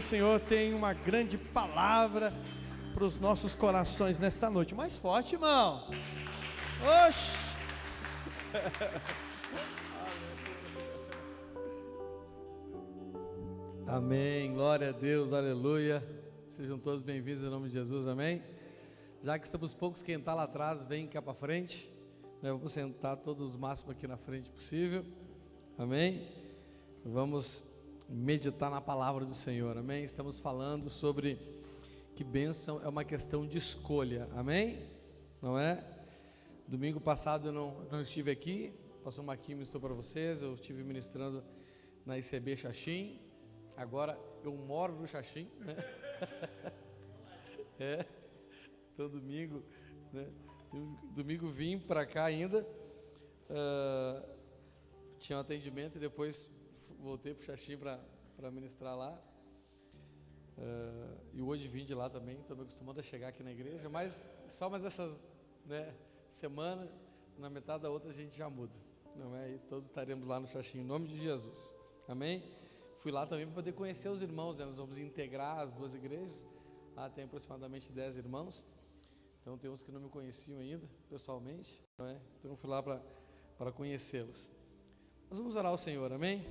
Senhor tem uma grande palavra para os nossos corações nesta noite. Mais forte, irmão. Oxi. Amém, glória a Deus, aleluia. Sejam todos bem-vindos em nome de Jesus, amém. Já que estamos poucos, quem está lá atrás, vem cá para frente. Vamos sentar todos o máximo aqui na frente possível, amém. Vamos meditar na palavra do Senhor, amém. Estamos falando sobre que bênção é uma questão de escolha, amém. Não é? Domingo passado eu não estive aqui, o pastor Marquinhos ministrou para vocês, eu estive ministrando na ICB Xaxim. Agora eu moro no Xaxim, né? Todo domingo, né? Domingo vim para cá ainda, tinha um atendimento e depois voltei para o Xaxim para ministrar lá, e hoje vim de lá também, estou me acostumando a chegar aqui na igreja, mas só mais essas, né, semana, na metade da outra a gente já muda, não é? E todos estaremos lá no Xaxim, em nome de Jesus, amém? Fui lá também para poder conhecer os irmãos, né? Nós vamos integrar as duas igrejas, lá tem aproximadamente 10 irmãos, então tem uns que não me conheciam ainda, pessoalmente, não é? Então eu fui lá para conhecê-los. Nós vamos orar ao Senhor, amém?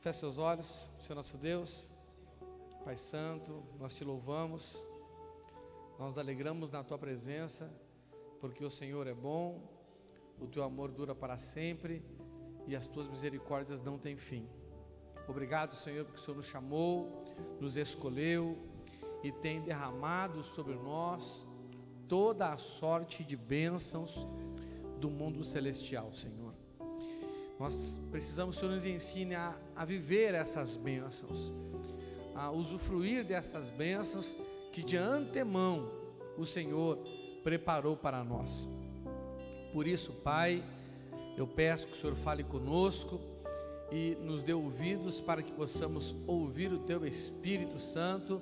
Feche seus olhos, Senhor nosso Deus, Pai Santo, nós te louvamos, nós nos alegramos na tua presença, porque o Senhor é bom, o teu amor dura para sempre e as tuas misericórdias não têm fim. Obrigado, Senhor, porque o Senhor nos chamou, nos escolheu e tem derramado sobre nós toda a sorte de bênçãos do mundo celestial, Senhor. Nós precisamos que o Senhor nos ensine a viver essas bênçãos, a usufruir dessas bênçãos que de antemão o Senhor preparou para nós. Por isso, Pai, eu peço que o Senhor fale conosco e nos dê ouvidos para que possamos ouvir o Teu Espírito Santo.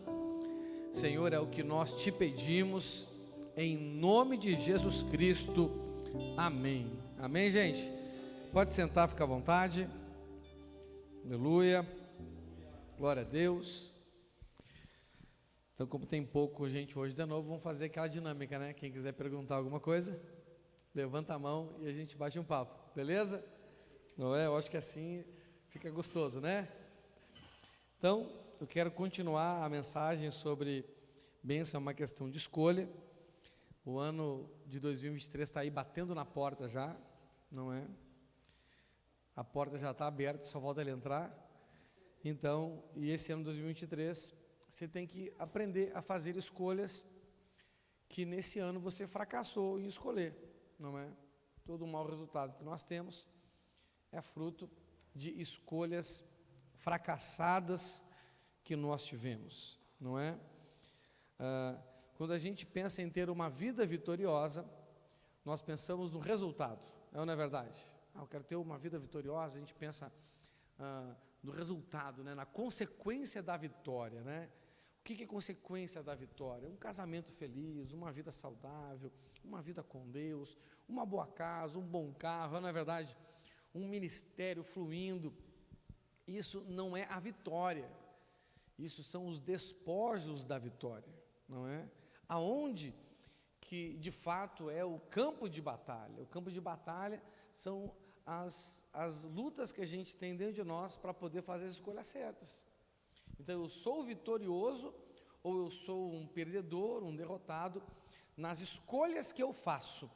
Senhor, é o que nós te pedimos, em nome de Jesus Cristo, amém. Amém, gente? Pode sentar, fica à vontade. Aleluia, glória a Deus. Então, como tem pouco gente hoje de novo, vamos fazer aquela dinâmica, né? Quem quiser perguntar alguma coisa, levanta a mão e a gente bate um papo, beleza? Não é? Eu acho que assim fica gostoso, né? Então, eu quero continuar a mensagem sobre bênção é uma questão de escolha. O ano de 2023 está aí batendo na porta já, não é? A porta já está aberta, só falta ele entrar. Então, e esse ano de 2023, você tem que aprender a fazer escolhas que nesse ano você fracassou em escolher, não é? Todo o mau resultado que nós temos é fruto de escolhas fracassadas que nós tivemos, não é? Quando a gente pensa em ter uma vida vitoriosa, nós pensamos no resultado, não é verdade? Eu quero ter uma vida vitoriosa, a gente pensa no resultado, né? Na consequência da vitória, né? O que é consequência da vitória? Um casamento feliz, uma vida saudável, uma vida com Deus, uma boa casa, um bom carro, não é verdade? Um ministério fluindo. Isso não é a vitória, isso são os despojos da vitória, não é? Aonde que de fato é o campo de batalha? O campo de batalha são as lutas que a gente tem dentro de nós para poder fazer as escolhas certas. Então eu sou vitorioso ou eu sou um perdedor, um derrotado nas escolhas que eu faço,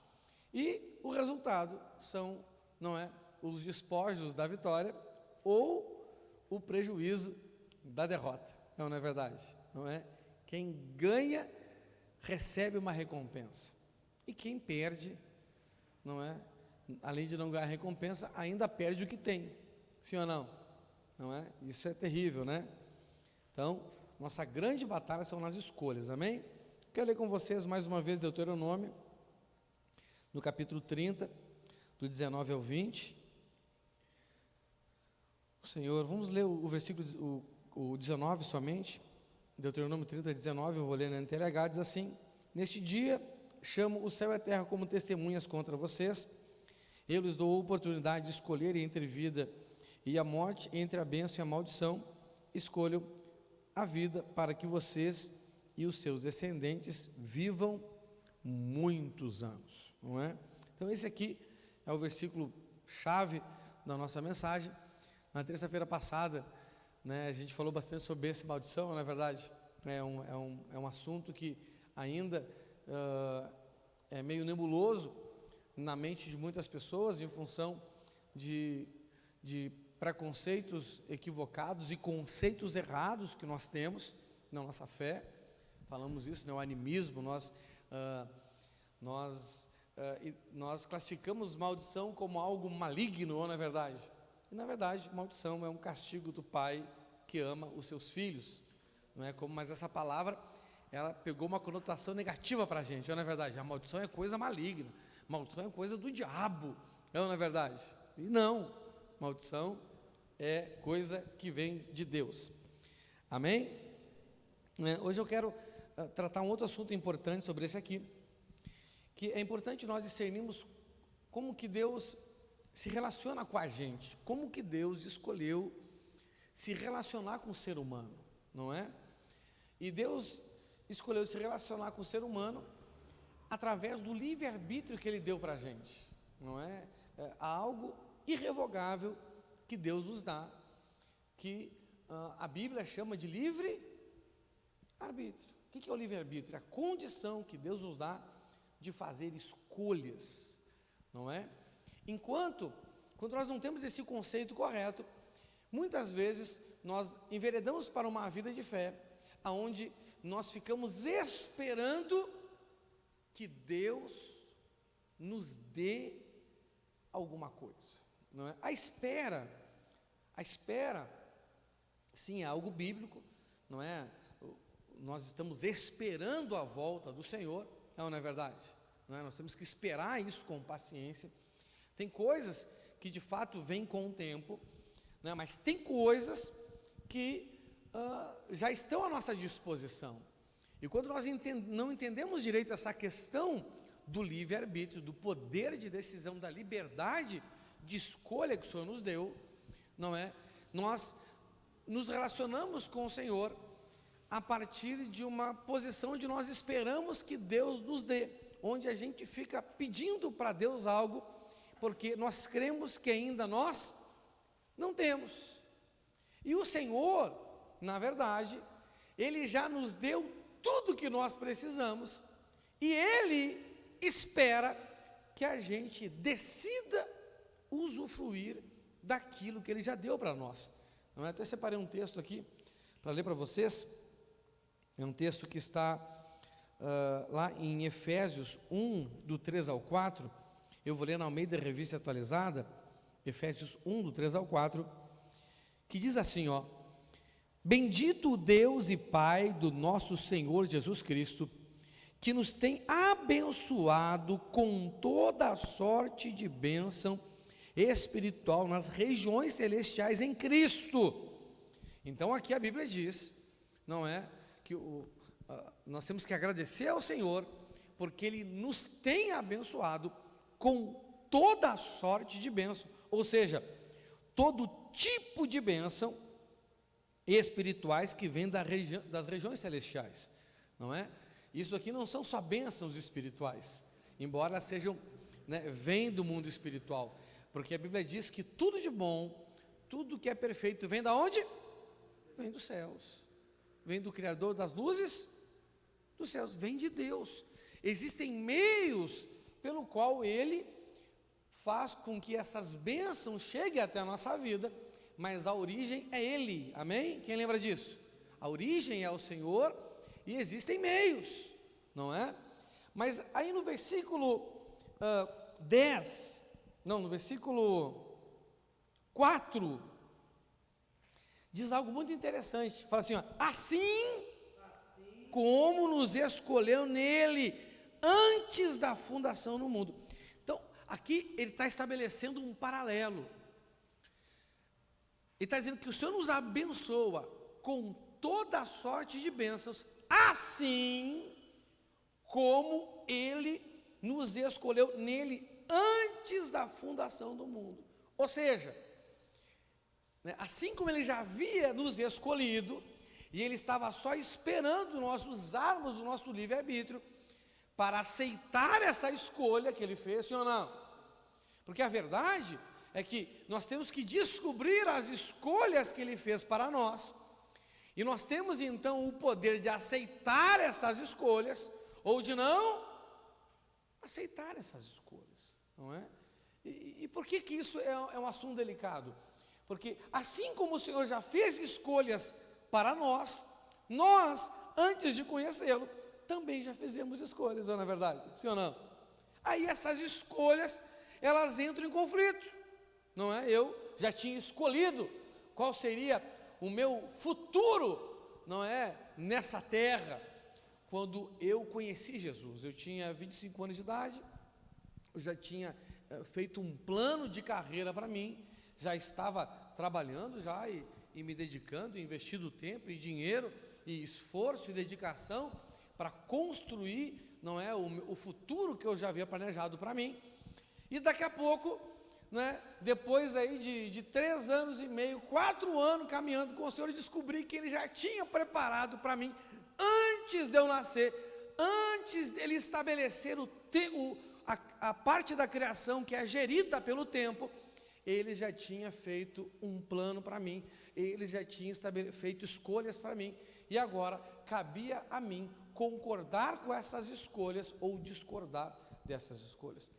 e o resultado são, não é, os despojos da vitória ou o prejuízo da derrota, não é verdade? Não é? Quem ganha recebe uma recompensa, e quem perde, não é? Além de não ganhar recompensa, ainda perde o que tem, sim ou não? Não é? Isso é terrível, né? Então, nossa grande batalha são nas escolhas, amém? Quero ler com vocês mais uma vez Deuteronômio, no capítulo 30, do 19 ao 20. O Senhor, vamos ler o versículo, o 19 somente, Deuteronômio 30, 19, eu vou ler na NTLH, diz assim: neste dia chamo o céu e a terra como testemunhas contra vocês, eu lhes dou a oportunidade de escolher entre vida e a morte, entre a bênção e a maldição, escolham a vida para que vocês e os seus descendentes vivam muitos anos, não é? Então esse aqui é o versículo chave da nossa mensagem. Na terça-feira passada, né, a gente falou bastante sobre essa maldição, não é verdade? É um assunto que ainda é meio nebuloso na mente de muitas pessoas, em função de preconceitos equivocados e conceitos errados que nós temos na nossa fé. Falamos isso, né, o animismo, nós classificamos maldição como algo maligno, não é verdade? E na verdade, maldição é um castigo do pai que ama os seus filhos, não é como, mas essa palavra, ela pegou uma conotação negativa para a gente, não é verdade? A maldição é coisa maligna, maldição é coisa do diabo, não é verdade? E não, maldição é coisa que vem de Deus, amém? Hoje eu quero tratar um outro assunto importante sobre esse aqui, que é importante nós discernirmos como que Deus se relaciona com a gente, como que Deus escolheu se relacionar com o ser humano, não é? E Deus escolheu se relacionar com o ser humano através do livre-arbítrio que Ele deu para a gente, não é? Há algo irrevogável que Deus nos dá, que a Bíblia chama de livre-arbítrio. O que é o livre-arbítrio? É a condição que Deus nos dá de fazer escolhas, não é? Quando nós não temos esse conceito correto, muitas vezes nós enveredamos para uma vida de fé, aonde nós ficamos esperando que Deus nos dê alguma coisa, não é? A espera, sim, é algo bíblico, não é? Nós estamos esperando a volta do Senhor, não é verdade? Não é? Nós temos que esperar isso com paciência. Tem coisas que de fato vêm com o tempo, né? Mas tem coisas que já estão à nossa disposição. E quando nós não entendemos direito essa questão do livre-arbítrio, do poder de decisão, da liberdade de escolha que o Senhor nos deu, não é? Nós nos relacionamos com o Senhor a partir de uma posição onde nós esperamos que Deus nos dê, onde a gente fica pedindo para Deus algo, porque nós cremos que ainda nós não temos. E o Senhor, na verdade, Ele já nos deu tudo que nós precisamos, e Ele espera que a gente decida usufruir daquilo que Ele já deu para nós. Eu até separei um texto aqui para ler para vocês. É um texto que está lá em Efésios 1, do 3 ao 4, eu vou ler na Almeida Revista Atualizada, Efésios 1, do 3 ao 4, que diz assim, ó: Bendito o Deus e Pai do nosso Senhor Jesus Cristo, que nos tem abençoado com toda a sorte de bênção espiritual nas regiões celestiais em Cristo. Então aqui a Bíblia diz, não é, que nós temos que agradecer ao Senhor, porque Ele nos tem abençoado com toda a sorte de bênção, ou seja, todo tipo de bênção espirituais que vem das regiões celestiais, não é? Isso aqui não são só bênçãos espirituais, embora elas sejam, né, vêm do mundo espiritual, porque a Bíblia diz que tudo de bom, tudo que é perfeito, vem da onde? Vem dos céus, vem do Criador das luzes, dos céus, vem de Deus. Existem meios pelo qual Ele faz com que essas bênçãos cheguem até a nossa vida, mas a origem é Ele, amém? Quem lembra disso? A origem é o Senhor e existem meios, não é? Mas aí no versículo 10, não, no versículo 4, diz algo muito interessante, fala assim, ó, assim como nos escolheu nele, antes da fundação do mundo. Então, aqui ele está estabelecendo um paralelo, ele está dizendo que o Senhor nos abençoa com toda a sorte de bênçãos, assim como Ele nos escolheu nele antes da fundação do mundo. Ou seja, né, assim como Ele já havia nos escolhido, E Ele estava só esperando nós usarmos o nosso livre-arbítrio para aceitar essa escolha que Ele fez, sim ou não? Porque a verdade é que nós temos que descobrir as escolhas que Ele fez para nós, e nós temos então o poder de aceitar essas escolhas, ou de não aceitar essas escolhas, não é? E por que isso é um assunto delicado? Porque assim como o Senhor já fez escolhas para nós, antes de conhecê-lo, também já fizemos escolhas, não é verdade? Sim ou não? Aí essas escolhas, elas entram em conflito, não é? Eu já tinha escolhido qual seria o meu futuro, não é? Nessa terra, quando eu conheci Jesus. Eu tinha 25 anos de idade, eu já tinha feito um plano de carreira para mim, já estava trabalhando já e me dedicando, investindo tempo e dinheiro e esforço e dedicação para construir, não é, o futuro que eu já havia planejado para mim. E daqui a pouco, né, depois aí de 3 anos e meio, 4 anos caminhando com o Senhor, eu descobri que Ele já tinha preparado para mim, antes de eu nascer, antes dele estabelecer a parte da criação que é gerida pelo tempo, Ele já tinha feito um plano para mim, Ele já tinha feito escolhas para mim, e agora cabia a mim concordar com essas escolhas ou discordar dessas escolhas.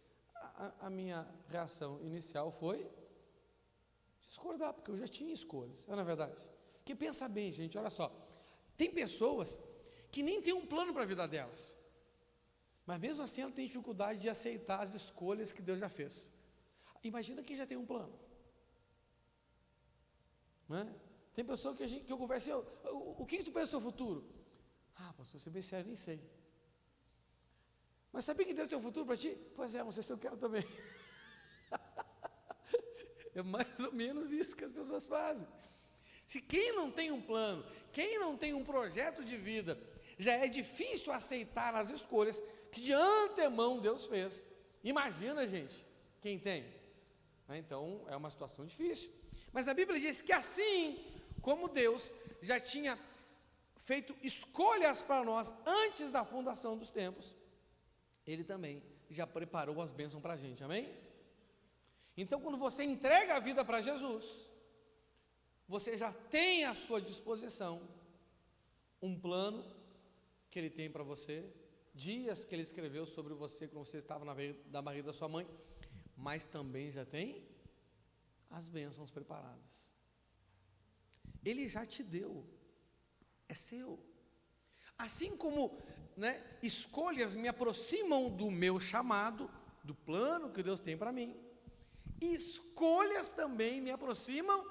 A minha reação inicial foi discordar, porque eu já tinha escolhas, não é verdade? Que pensa bem, gente, olha só, tem pessoas que nem tem um plano para a vida delas, mas mesmo assim ela tem dificuldade de aceitar as escolhas que Deus já fez. Imagina quem já tem um plano, não é? Tem pessoa que eu conversei, o que tu pensa do seu futuro? Ah, pastor, você bem sério, nem sei. Mas sabia que Deus tem um futuro para ti? Pois é, não sei se eu quero também. É mais ou menos isso que as pessoas fazem. Se quem não tem um plano, quem não tem um projeto de vida, já é difícil aceitar as escolhas que de antemão Deus fez. Imagina, gente, quem tem. Então, é uma situação difícil. Mas a Bíblia diz que assim como Deus já tinha feito escolhas para nós antes da fundação dos tempos, Ele também já preparou as bênçãos para a gente, amém? Então, quando você entrega a vida para Jesus, você já tem à sua disposição um plano que Ele tem para você, dias que Ele escreveu sobre você quando você estava na barriga da sua mãe, mas também já tem as bênçãos preparadas. Ele já te deu, é seu. Assim como, né, escolhas me aproximam do meu chamado, do plano que Deus tem para mim, escolhas também me aproximam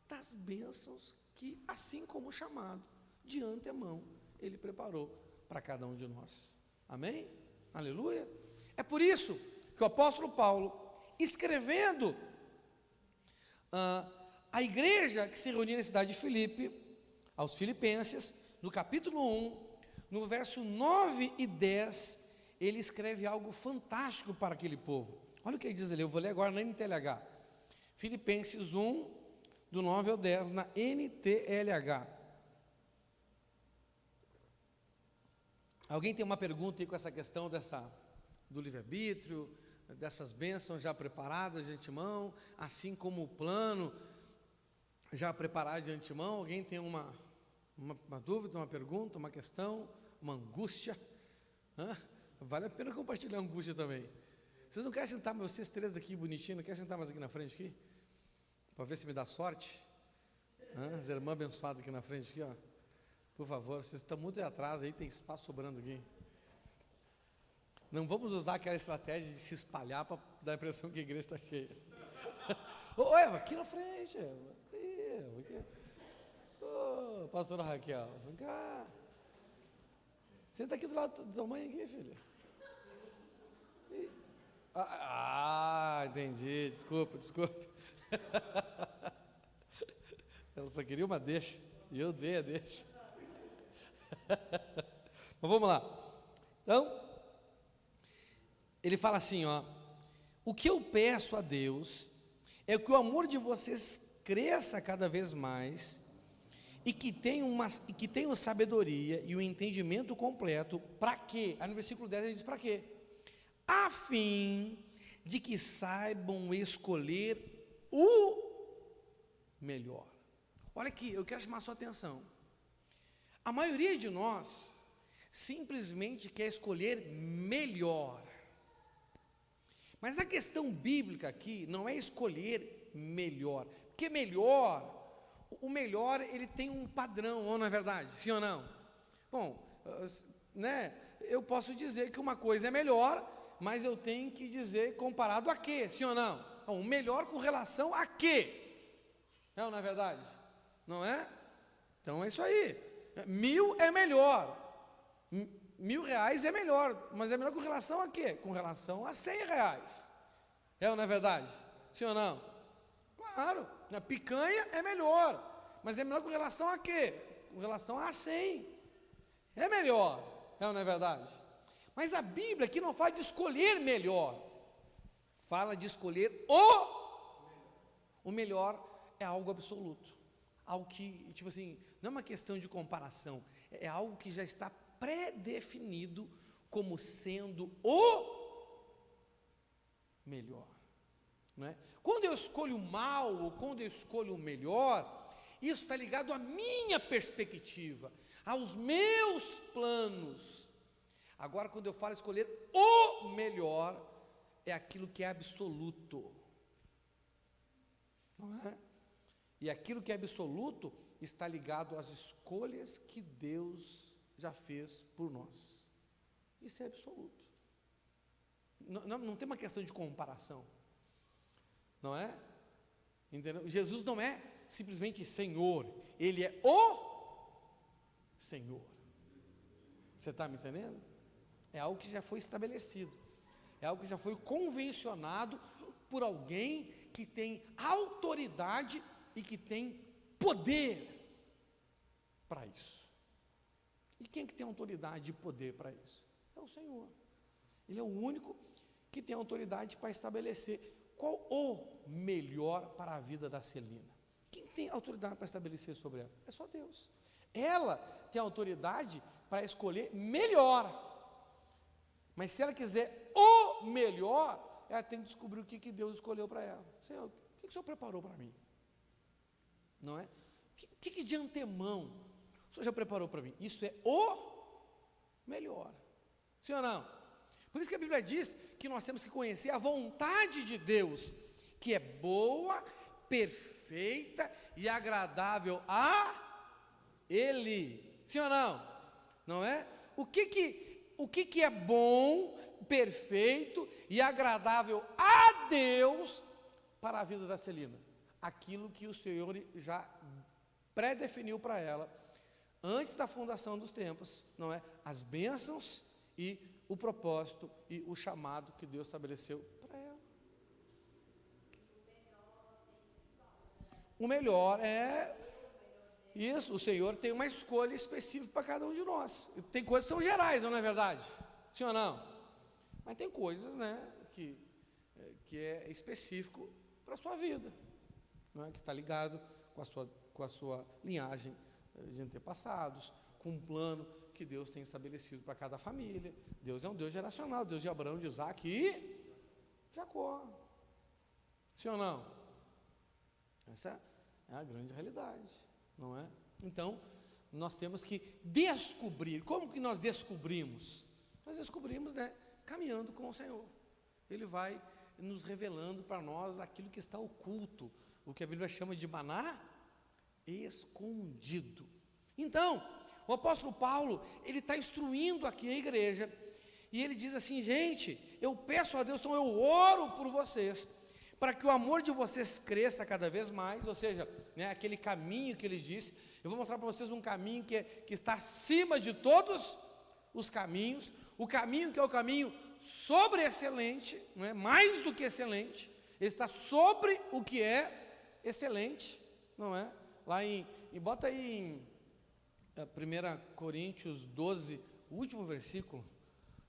das bênçãos que, assim como o chamado, de antemão, Ele preparou para cada um de nós. Amém? Aleluia? É por isso que o apóstolo Paulo, escrevendo a igreja que se reunia na cidade de Filipe, aos filipenses, no capítulo 1, no verso 9 e 10, ele escreve algo fantástico para aquele povo. Olha o que ele diz ali, eu vou ler agora na NTLH. Filipenses 1, do 9 ao 10, na NTLH. Alguém tem uma pergunta aí com essa questão do livre-arbítrio, dessas bênçãos já preparadas de antemão, assim como o plano já preparado de antemão? Alguém tem uma dúvida, uma pergunta, uma questão, uma angústia? Vale a pena compartilhar a angústia também. Vocês não querem sentar, mas vocês 3 aqui bonitinhos, não querem sentar mais aqui na frente aqui? Para ver se me dá sorte? As irmãs abençoadas aqui na frente aqui, ó. Por favor, vocês estão muito atrás aí, tem espaço sobrando aqui. Não vamos usar aquela estratégia de se espalhar para dar a impressão que a igreja está cheia. Ô Eva, aqui na frente, Eva. Ô, pastora Raquel, vem cá. Senta aqui do lado da tua mãe aqui, filha. Entendi, desculpa. Ela só queria uma deixa, e eu dei a deixa. Mas vamos lá. Então, ele fala assim, ó: o que eu peço a Deus é que o amor de vocês cresça cada vez mais e que tenham sabedoria e o entendimento completo, para quê? Aí no versículo 10 ele diz para quê? A fim de que saibam escolher o melhor. Olha aqui, eu quero chamar a sua atenção. A maioria de nós simplesmente quer escolher melhor. Mas a questão bíblica aqui não é escolher melhor, porque o melhor ele tem um padrão, ou não é verdade? Sim ou não? Bom, né, eu posso dizer que uma coisa é melhor, mas eu tenho que dizer comparado a quê? Sim ou não? Bom, o melhor com relação a quê? É ou não é verdade? Não é? Então é isso aí. 1.000 é melhor. R$1.000 é melhor, mas é melhor com relação a quê? Com relação a R$100. É ou não é verdade? Sim ou não? Claro, a picanha é melhor, mas é melhor com relação a quê? Com relação a 100. É melhor, é ou não é verdade? Mas a Bíblia aqui não fala de escolher melhor, fala de escolher o melhor. É algo absoluto, algo que, tipo assim, não é uma questão de comparação, é algo que já está pré-definido como sendo o melhor, não é? Quando eu escolho o mal, ou quando eu escolho o melhor, isso está ligado à minha perspectiva, aos meus planos. Agora, quando eu falo escolher o melhor, é aquilo que é absoluto, não é? E aquilo que é absoluto está ligado às escolhas que Deus já fez por nós. Isso é absoluto. Não tem uma questão de comparação. Não é? Entendeu? Jesus não é simplesmente Senhor, Ele é o Senhor. Você está me entendendo? É algo que já foi estabelecido. É algo que já foi convencionado por alguém que tem autoridade e que tem poder para isso. E quem que tem autoridade e poder para isso? É o Senhor. Ele é o único que tem autoridade para estabelecer qual o melhor para a vida da Celina. Quem tem autoridade para estabelecer sobre ela? É só Deus. Ela tem autoridade para escolher melhor. Mas se ela quiser o melhor, ela tem que descobrir o que Deus escolheu para ela. Senhor, o que o Senhor preparou para mim? Não é? O que de antemão o Senhor já preparou para mim? Isso é o melhor. Sim ou não? Por isso que a Bíblia diz que nós temos que conhecer a vontade de Deus, que é boa, perfeita e agradável a Ele. Sim ou não? Não é? O que é bom, perfeito e agradável a Deus para a vida da Celina? Aquilo que o Senhor já predefiniu para ela antes da fundação dos tempos, não é? As bênçãos e o propósito e o chamado que Deus estabeleceu para ela. O melhor é isso, o Senhor tem uma escolha específica para cada um de nós. Tem coisas que são gerais, não é verdade? Sim ou não? Mas tem coisas, né, que é específico para a sua vida, não é? Que está ligado com a sua linhagem de antepassados, com um plano que Deus tem estabelecido para cada família. Deus é um Deus geracional, Deus de Abraão, de Isaac e Jacó. Sim ou não? Essa é a grande realidade, não é? Então, nós temos que descobrir. Como que nós descobrimos? Nós descobrimos, né, caminhando com o Senhor. Ele vai nos revelando para nós aquilo que está oculto, o que a Bíblia chama de maná escondido. Então, o apóstolo Paulo, ele está instruindo aqui a igreja, e ele diz assim: gente, eu peço a Deus, então eu oro por vocês, para que o amor de vocês cresça cada vez mais, ou seja, né, aquele caminho que ele disse. Eu vou mostrar para vocês um caminho que está acima de todos os caminhos, o caminho que é o caminho sobre excelente, não é? Mais do que excelente, ele está sobre o que é excelente, não é? Lá bota aí em 1 Coríntios 12, o último versículo,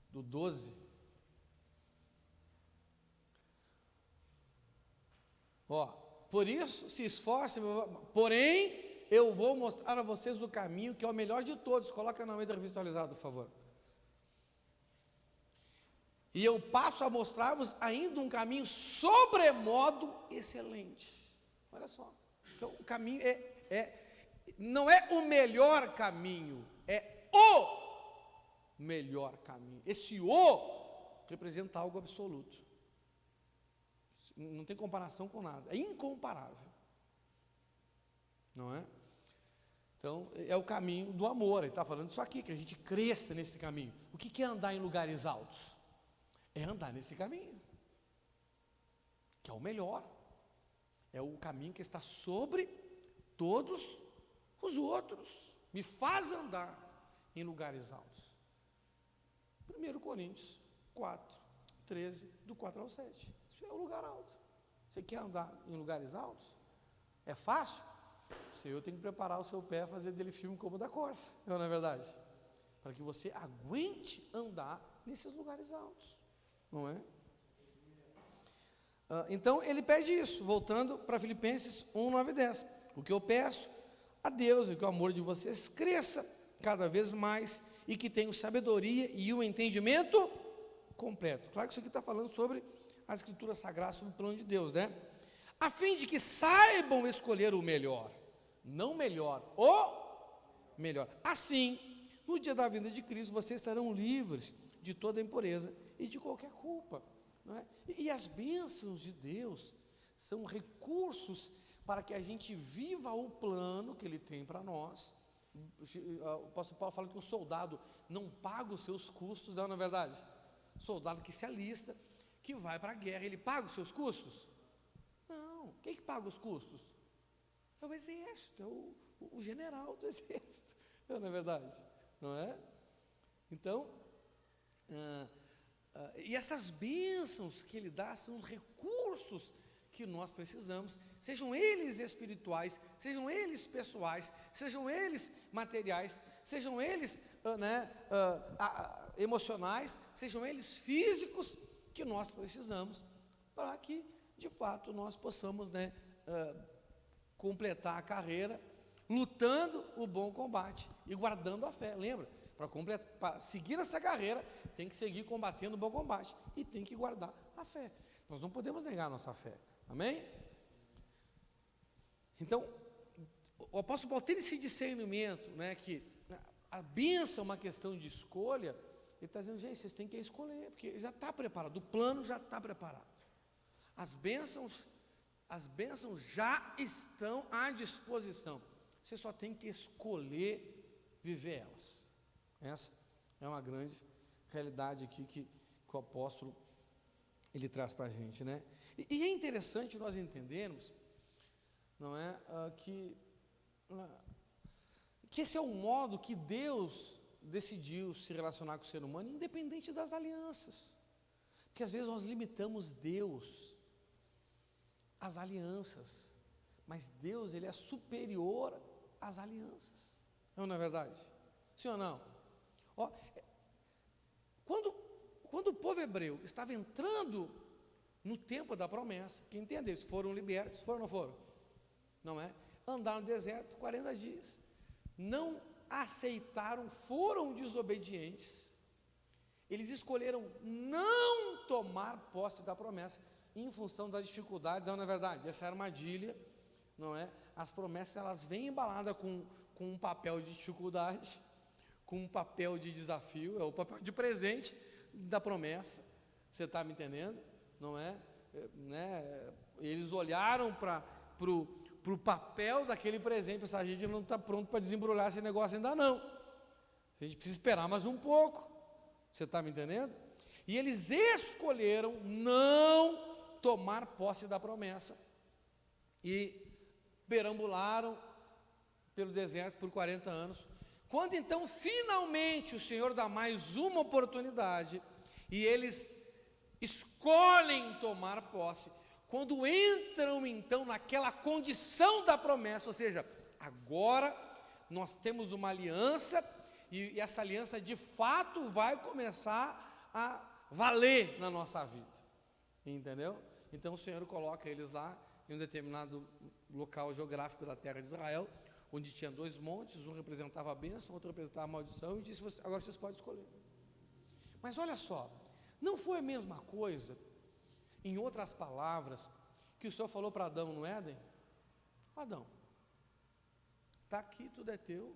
do 12. Ó, por isso se esforce, porém, eu vou mostrar a vocês o caminho que é o melhor de todos. Coloca na Almeida Revista Atualizada, por favor. E eu passo a mostrar-vos ainda um caminho sobremodo excelente. Olha só, então, o caminho não é o melhor caminho, é o melhor caminho. Esse "o" representa algo absoluto. Não tem comparação com nada, é incomparável. Não é? Então, é o caminho do amor. Ele está falando isso aqui, que a gente cresça nesse caminho. O que é andar em lugares altos? É andar nesse caminho, que é o melhor. É o caminho que está sobre todos os outros. Me faz andar em lugares altos. 1 Coríntios 4, 13, do 4 ao 7. Isso é o lugar alto. Você quer andar em lugares altos? É fácil? O Senhor tem que preparar o seu pé, fazer dele firme como o da corça, não é verdade? Para que você aguente andar nesses lugares altos, não é? Então ele pede isso, voltando para Filipenses 1, 9 e 10. O que eu peço a Deus é que o amor de vocês cresça cada vez mais e que tenham sabedoria e um entendimento completo. Claro que isso aqui está falando sobre as escrituras sagradas, sobre o plano de Deus, né? A fim de que saibam escolher o melhor, não melhor, o melhor. Assim, no dia da vinda de Cristo, vocês estarão livres de toda impureza e de qualquer culpa, não é? E as bênçãos de Deus são recursos para que a gente viva o plano que Ele tem para nós. O apóstolo Paulo fala que o soldado não paga os seus custos, não é verdade? O soldado que se alista, que vai para a guerra, ele paga os seus custos? Não. Quem que paga os custos? É o exército, é o general do exército, não é verdade? Não é? Então, e essas bênçãos que Ele dá são os recursos que nós precisamos, sejam eles espirituais, sejam eles pessoais, sejam eles materiais, sejam eles emocionais, sejam eles físicos, que nós precisamos para que, de fato, nós possamos completar a carreira, lutando o bom combate e guardando a fé. Lembra? Para seguir essa carreira, tem que seguir combatendo o bom combate e tem que guardar a fé. Nós não podemos negar a nossa fé. Amém? Então, o apóstolo Paulo tem esse discernimento, que a bênção é uma questão de escolha. Ele está dizendo, gente, vocês têm que escolher, porque já está preparado, o plano já está preparado. As bênçãos já estão à disposição. Você só tem que escolher viver elas. Essa é uma grande realidade aqui que o apóstolo ele traz para a gente, né? E é interessante nós entendermos, não é, que esse é o modo que Deus decidiu se relacionar com o ser humano, independente das alianças. Porque às vezes nós limitamos Deus às alianças, mas Deus, Ele é superior às alianças. Não é verdade? Sim ou não? Quando o povo hebreu estava entrando no tempo da promessa, quem entende isso? Foram libertos, foram ou não foram? Não é? Andaram no deserto 40 dias, não aceitaram, foram desobedientes, eles escolheram não tomar posse da promessa, em função das dificuldades, não é verdade? Essa armadilha, não é? As promessas, elas vêm embaladas com um papel de dificuldade, com um papel de desafio, é o papel de presente da promessa, você está me entendendo? Não é? Eles olharam para o papel daquele presente, pensaram, a gente não está pronto para desembrulhar esse negócio ainda não, a gente precisa esperar mais um pouco, você está me entendendo? E eles escolheram não tomar posse da promessa, e perambularam pelo deserto por 40 anos, quando então finalmente o Senhor dá mais uma oportunidade, e eles escolhem tomar posse, quando entram então naquela condição da promessa, ou seja, agora nós temos uma aliança, e essa aliança de fato vai começar a valer na nossa vida, entendeu? Então o Senhor coloca eles lá, em um determinado local geográfico da terra de Israel, onde tinha 2 montes, um representava a bênção, outro representava a maldição, e disse: agora vocês podem escolher. Mas olha só, não foi a mesma coisa, em outras palavras, que o Senhor falou para Adão no Éden? Adão, está aqui, tudo é teu,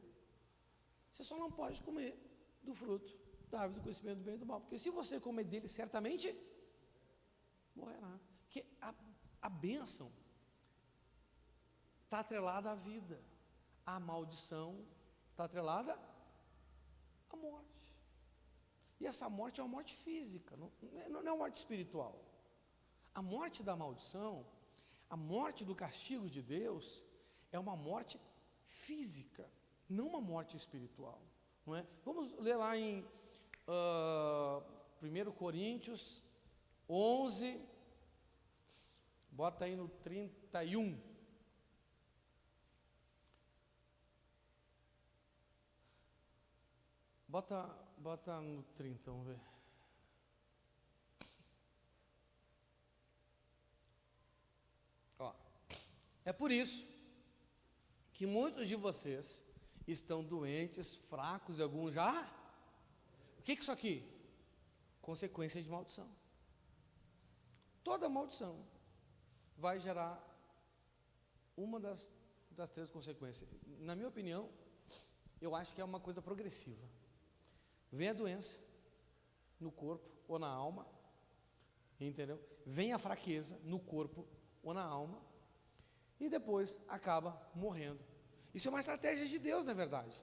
você só não pode comer do fruto da árvore do conhecimento do bem e do mal, porque se você comer dele, certamente morrerá. Porque a bênção está atrelada à vida, a maldição está atrelada à morte. E essa morte é uma morte física, não é uma morte espiritual. A morte da maldição, a morte do castigo de Deus, é uma morte física, não uma morte espiritual, não é? Vamos ler lá em 1 Coríntios 11, bota aí no 31. Bota no 30, vamos ver. Ó, é por isso que muitos de vocês estão doentes, fracos, e alguns já. O que é isso aqui? Consequência de maldição. Toda maldição vai gerar uma das 3 consequências. Na minha opinião, eu acho que é uma coisa progressiva. Vem a doença no corpo ou na alma, entendeu? Vem a fraqueza no corpo ou na alma, e depois acaba morrendo. Isso é uma estratégia de Deus, na verdade,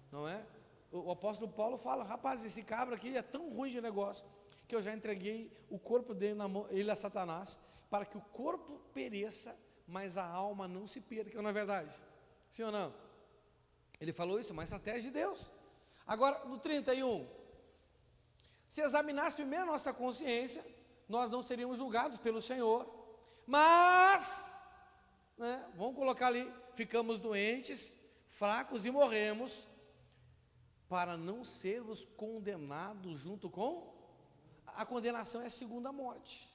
não é? O apóstolo Paulo fala: rapaz, esse cabra aqui é tão ruim de negócio, que eu já entreguei o corpo dele na mão, ele a Satanás, para que o corpo pereça, mas a alma não se perca, não é verdade? Sim ou não? Ele falou isso, é uma estratégia de Deus. Agora, no 31, se examinasse primeiro a nossa consciência, nós não seríamos julgados pelo Senhor, mas, né, vamos colocar ali, ficamos doentes, fracos e morremos, para não sermos condenados junto com, a condenação é a segunda morte,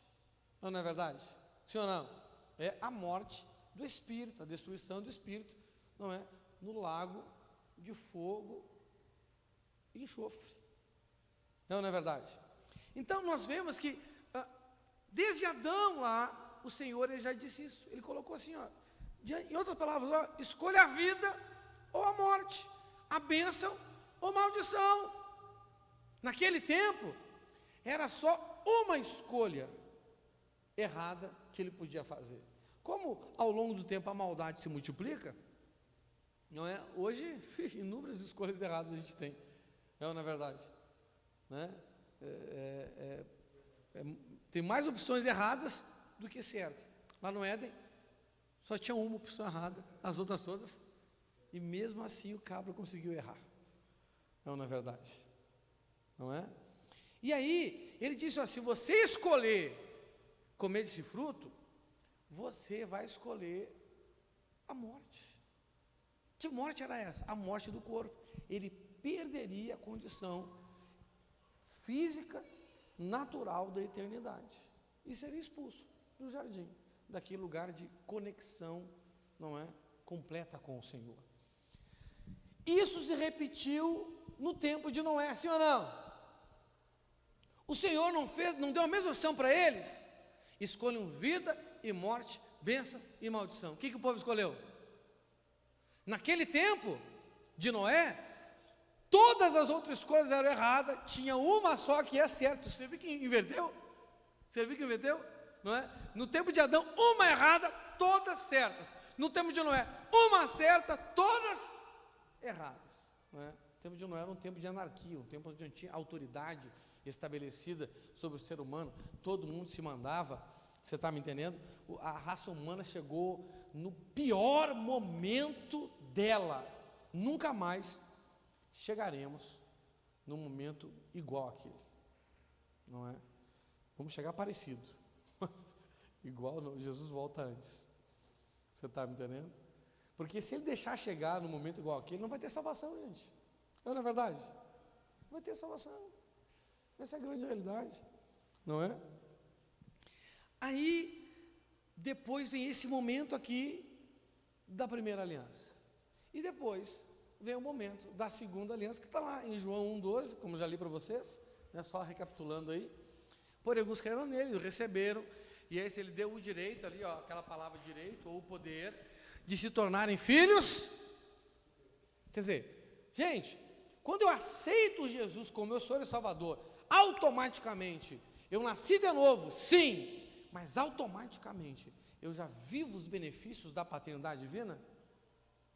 não é verdade? Sim ou não? É a morte do Espírito, a destruição do Espírito, não é? No lago de fogo e enxofre, não é verdade? Então nós vemos que desde Adão lá, o Senhor ele já disse isso, ele colocou assim, ó, em outras palavras, ó, escolha a vida ou a morte, a bênção ou maldição. Naquele tempo era só uma escolha errada que ele podia fazer. Como ao longo do tempo a maldade se multiplica, não é? Hoje inúmeras escolhas erradas a gente tem, não é verdade, né? Tem mais opções erradas do que certas. Lá no Éden só tinha uma opção errada, as outras todas, e mesmo assim o cabra conseguiu errar, não é verdade, não é? E aí ele disse, ó, se você escolher comer desse fruto, você vai escolher a morte. Que morte era essa? A morte do corpo. Ele perderia a condição física, natural da eternidade, e seria expulso do jardim, daquele lugar de conexão, não é, completa com o Senhor. Isso se repetiu no tempo de Noé, sim ou não? O Senhor não deu a mesma opção para eles? Escolham vida e morte, bênção e maldição. O que o povo escolheu? Naquele tempo de Noé, todas as outras escolhas eram erradas, tinha uma só que é certa. Você viu que inverteu? Você viu que inverteu? Não é? No tempo de Adão, uma errada, todas certas. No tempo de Noé, uma certa, todas erradas. Não é? O tempo de Noé era um tempo de anarquia, um tempo onde não tinha autoridade estabelecida sobre o ser humano, todo mundo se mandava. Você está me entendendo? A raça humana chegou no pior momento dela. Nunca mais chegaremos num momento igual àquele, não é? Vamos chegar parecido, mas igual não, Jesus volta antes. Você está me entendendo? Porque se ele deixar chegar num momento igual àquele, não vai ter salvação, gente. Não é verdade? Não vai ter salvação. Essa é a grande realidade, não é? Aí, depois vem esse momento aqui da primeira aliança. E depois vem o momento da segunda aliança, que está lá em João 1,12, como já li para vocês, né, só recapitulando aí. Porém, alguns creram nele, o receberam, e aí ele deu o direito ali, ó, aquela palavra direito, ou o poder, de se tornarem filhos. Quer dizer, gente, quando eu aceito Jesus como meu Senhor e Salvador, automaticamente, eu nasci de novo, sim, mas automaticamente, eu já vivo os benefícios da paternidade divina?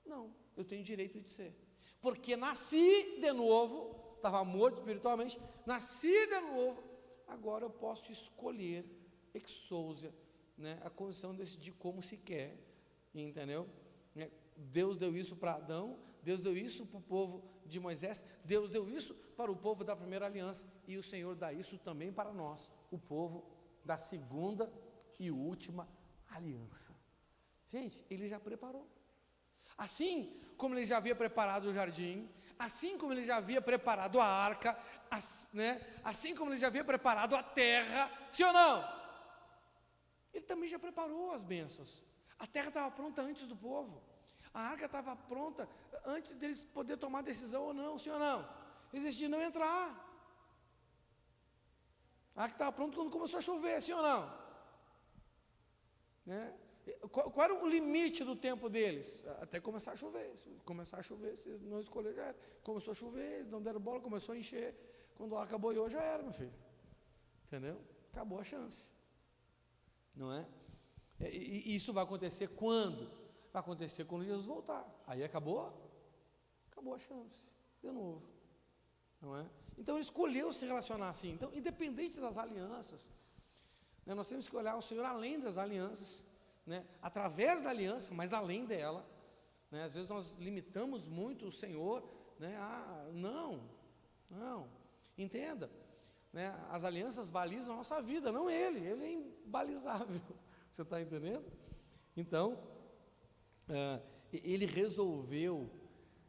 Não, eu tenho direito de ser, porque nasci de novo, estava morto espiritualmente, nasci de novo, agora eu posso escolher, exousia, né, a condição de decidir como se quer, entendeu? Deus deu isso para Adão, Deus deu isso para o povo de Moisés, Deus deu isso para o povo da primeira aliança, e o Senhor dá isso também para nós, o povo da segunda e última aliança. Gente, Ele já preparou. Assim como Ele já havia preparado o jardim, assim como Ele já havia preparado a arca, assim como Ele já havia preparado a terra, sim ou não? Ele também já preparou as bênçãos. A terra estava pronta antes do povo. A arca estava pronta antes deles poder tomar decisão ou não, sim ou não? Eles decidiram não entrar. A arca estava pronta quando começou a chover, sim ou não? Né? Qual era o limite do tempo deles? Até começar a chover. Se começar a chover, se não escolher, já era. Começou a chover, eles não deram bola, começou a encher. Quando a arca boiou, já era, meu filho. Entendeu? Acabou a chance. Não é? E isso vai acontecer quando? Vai acontecer quando Jesus voltar. Aí acabou a chance, de novo. Não é? Então ele escolheu se relacionar assim. Então, independente das alianças, né, nós temos que olhar o Senhor além das alianças, né, através da aliança, mas além dela. Né, às vezes nós limitamos muito o Senhor, né, não, entenda. Né, as alianças balizam a nossa vida, não ele é imbalizável. Você está entendendo? Então, ele resolveu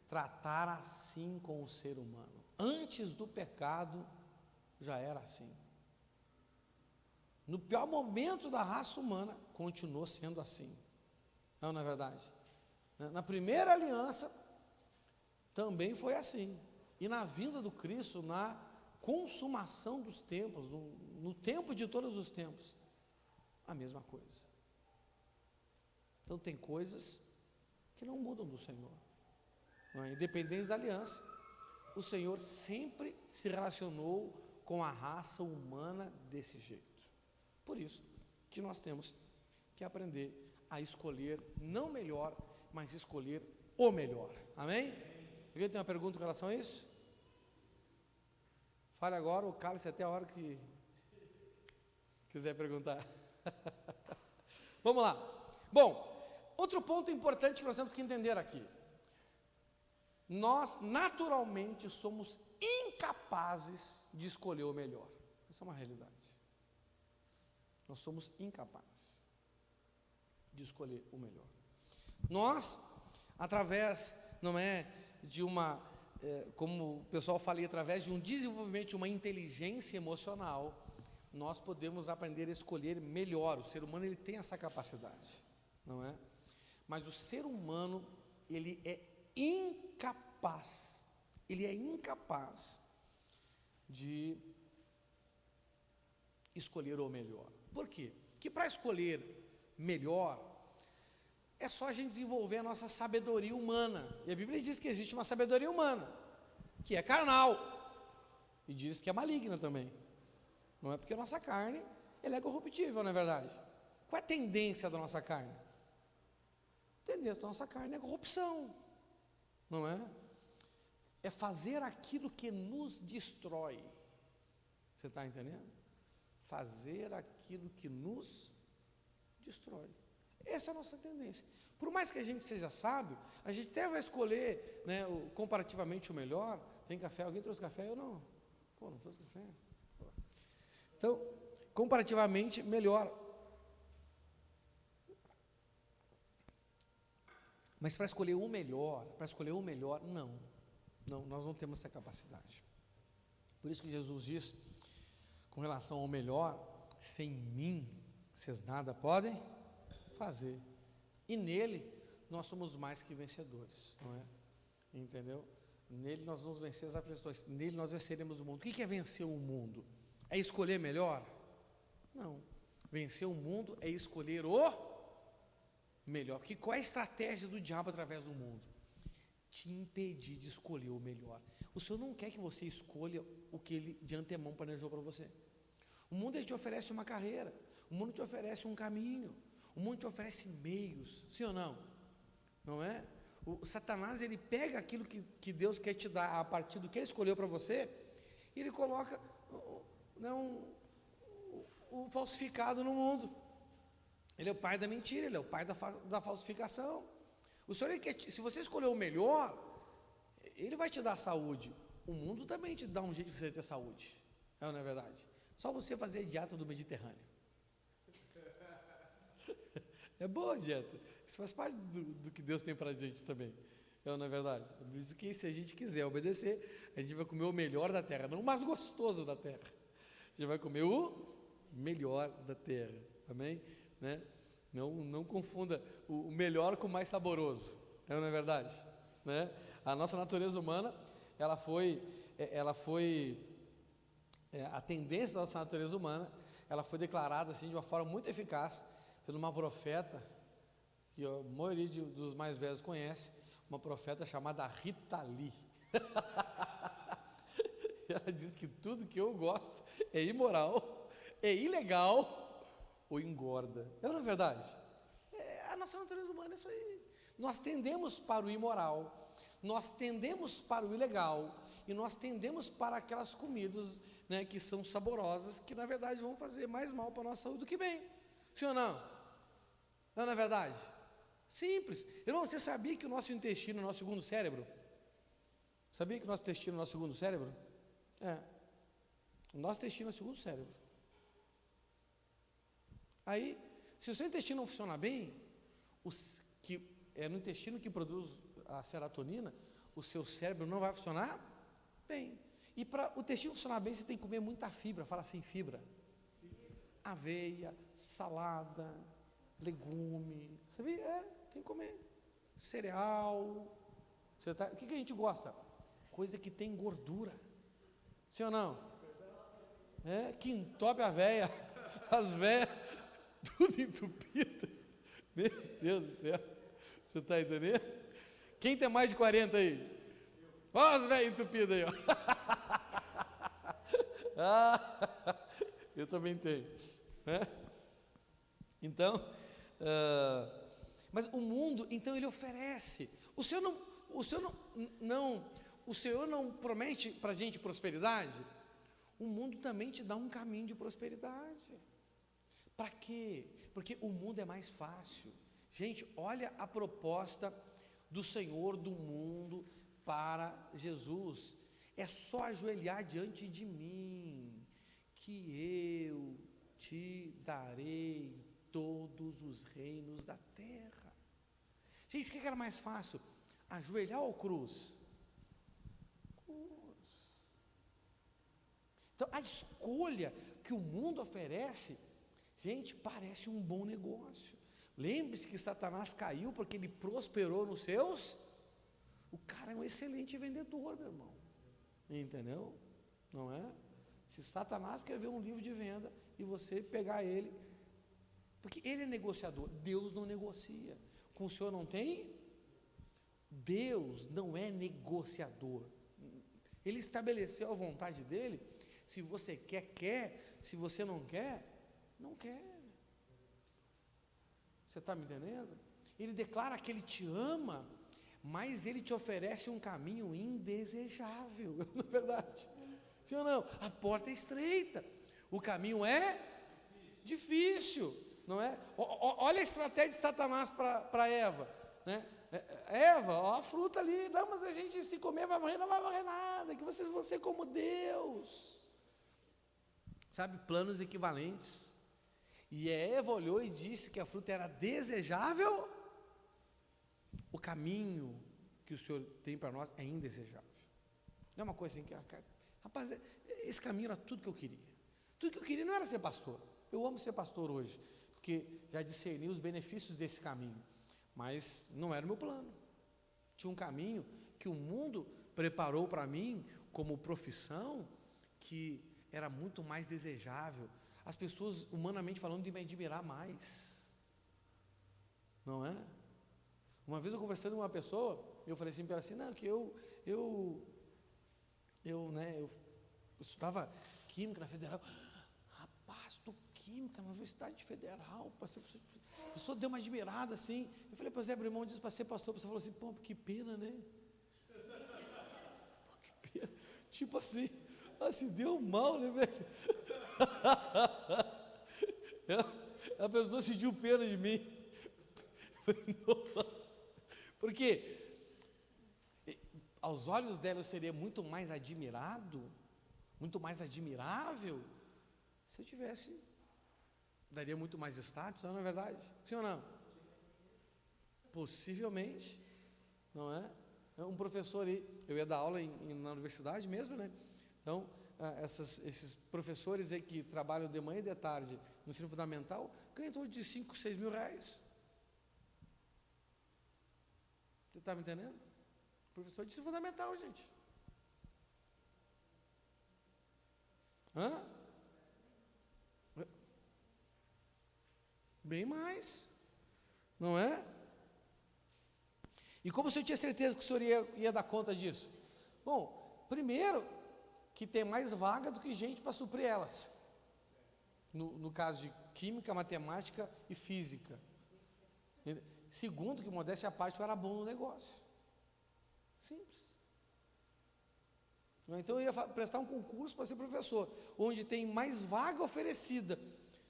tratar assim com o ser humano. Antes do pecado, já era assim. No pior momento da raça humana, continuou sendo assim. Não é verdade? Na primeira aliança, também foi assim. E na vinda do Cristo, na consumação dos tempos, no tempo de todos os tempos, a mesma coisa. Então tem coisas que não mudam do Senhor. Não é? Independente da aliança, o Senhor sempre se relacionou com a raça humana desse jeito. Por isso que nós temos que aprender a escolher não melhor, mas escolher o melhor. Amém? Alguém tem uma pergunta com relação a isso? Fale agora, ou cale-se até a hora que quiser perguntar. Vamos lá. Bom, outro ponto importante que nós temos que entender aqui. Nós, naturalmente, somos incapazes de escolher o melhor. Essa é uma realidade. Nós somos incapazes de escolher o melhor. Nós, através, não é, de uma, como o pessoal fala, através de um desenvolvimento de uma inteligência emocional, nós podemos aprender a escolher melhor. O ser humano, ele tem essa capacidade, não é? Mas o ser humano, ele é incapaz de escolher o melhor. Por quê? Porque para escolher melhor, é só a gente desenvolver a nossa sabedoria humana. E a Bíblia diz que existe uma sabedoria humana, que é carnal, e diz que é maligna também. Não é porque a nossa carne, ela é corruptível, não é verdade? Qual é a tendência da nossa carne? A tendência da nossa carne é corrupção, não é? É fazer aquilo que nos destrói. Você está entendendo? Fazer aquilo que nos destrói. Essa é a nossa tendência. Por mais que a gente seja sábio, a gente até vai escolher, né, comparativamente o melhor. Tem café? Alguém trouxe café? Eu não. Pô, não trouxe café. Então, comparativamente melhor. Mas para escolher o melhor, não, nós não temos essa capacidade. Por isso que Jesus diz, com relação ao melhor, sem mim, vocês nada podem fazer. E nele, nós somos mais que vencedores, não é? Entendeu? Nele nós vamos vencer as aflições, nele nós venceremos o mundo. O que é vencer o mundo? É escolher melhor? Não. Vencer o mundo é escolher o melhor. Porque qual é a estratégia do diabo através do mundo? Te impedir de escolher o melhor. O Senhor não quer que você escolha o que Ele de antemão planejou para você. O mundo ele te oferece uma carreira, o mundo te oferece um caminho, o mundo te oferece meios, sim ou não? Não é? O Satanás, ele pega aquilo que Deus quer te dar a partir do que Ele escolheu para você, e ele coloca o falsificado no mundo. Ele é o pai da mentira, ele é o pai da falsificação. O Senhor, ele quer, se você escolher o melhor, Ele vai te dar saúde. O mundo também te dá um jeito de você ter saúde, não é verdade? Só você fazer a dieta do Mediterrâneo. É boa a dieta. Isso faz parte do que Deus tem para a gente também. Não é verdade? Por isso que se a gente quiser obedecer, a gente vai comer o melhor da terra, não o mais gostoso da terra. A gente vai comer o melhor da terra. Amém? Né? Não confunda o melhor com o mais saboroso. Não é verdade? Né? A nossa natureza humana, a tendência da nossa natureza humana, ela foi declarada assim de uma forma muito eficaz por uma profeta que a maioria dos mais velhos conhece, uma profeta chamada Rita Lee. Ela diz que tudo que eu gosto é imoral, é ilegal ou engorda. Não é verdade? A nossa natureza humana é isso aí. Nós tendemos para o imoral, nós tendemos para o ilegal e nós tendemos para aquelas comidas, né, que são saborosas, que na verdade vão fazer mais mal para a nossa saúde do que bem. Sim ou não? Não é verdade? Simples. Irmão, você sabia que o nosso intestino é o nosso segundo cérebro? Sabia que o nosso intestino é o nosso segundo cérebro? O nosso intestino é o segundo cérebro. Aí, se o seu intestino não funciona bem, que é no intestino que produz a serotonina, o seu cérebro não vai funcionar bem. E para o intestino funcionar bem, você tem que comer muita fibra. Fala assim, fibra. Aveia, salada, legume. Sabia? Tem que comer. Cereal. O que a gente gosta? Coisa que tem gordura. Sim ou não? Que entope a veia. As veias, tudo entupido. Meu Deus do céu. Você está entendendo? Quem tem mais de 40 aí? Olha as velhas entupidas aí, ó. Eu também tenho. Então, mas o mundo, então, ele oferece. O Senhor não promete para a gente prosperidade? O mundo também te dá um caminho de prosperidade. Para quê? Porque o mundo é mais fácil. Gente, olha a proposta do Senhor do mundo para Jesus. É só ajoelhar diante de mim, que eu te darei todos os reinos da terra. Gente, o que era mais fácil? Ajoelhar ou cruz? Cruz. Então, a escolha que o mundo oferece, gente, parece um bom negócio. Lembre-se que Satanás caiu porque ele prosperou nos seus. O cara é um excelente vendedor, meu irmão. Entendeu? Não é? Se Satanás escrever um livro de venda e você pegar ele, porque ele é negociador, Deus não negocia. Com o Senhor não tem? Deus não é negociador. Ele estabeleceu a vontade dele. Se você quer. Se você não quer, não quer. Você está me entendendo? Ele declara que ele te ama, mas ele te oferece um caminho indesejável, não é verdade? Sim ou não? A porta é estreita, o caminho é difícil, não é? Olha a estratégia de Satanás para Eva, né? Eva, ó, a fruta ali, não, mas a gente se comer vai morrer, não vai morrer nada, que vocês vão ser como Deus. Sabe, planos equivalentes. E Eva olhou e disse que a fruta era desejável. O caminho que o Senhor tem para nós é indesejável. Não é uma coisa assim que, rapaz, esse caminho era tudo que eu queria. Tudo que eu queria não era ser pastor. Eu amo ser pastor hoje, porque já discerni os benefícios desse caminho. mas não era o meu plano. Tinha um caminho que o mundo preparou para mim como profissão, que era muito mais desejável. As pessoas, humanamente falando, de me admirar mais. Não é? Uma vez eu conversando com uma pessoa, eu falei assim para ela assim, não, que eu estudava Química na Federal. Rapaz, estou Química na Universidade Federal. A pessoa deu uma admirada assim. Eu falei para o Zé Brimão, disse para ser pastor. A pessoa falou assim, pô, que pena, né? Pô, que pena. Tipo assim, se deu mal, né, velho? A pessoa sentiu pena de mim. Nossa. Porque aos olhos dela eu seria muito mais admirado, muito mais admirável, se eu tivesse, daria muito mais status, não é verdade? Sim ou não? Possivelmente, não é? Um professor aí, eu ia dar aula na universidade mesmo, né? Então, esses professores aí que trabalham de manhã e de tarde no ensino fundamental, ganham em torno de 5, 6 mil reais. Você está me entendendo? Professor de ensino fundamental, gente. Hã? Bem mais, não é? E como o senhor tinha certeza que o senhor ia dar conta disso? Bom, primeiro, que tem mais vaga do que gente para suprir elas. No caso de Química, Matemática e Física. Segundo, que modéstia à parte, eu era bom no negócio. Simples. Então eu ia prestar um concurso para ser professor, onde tem mais vaga oferecida.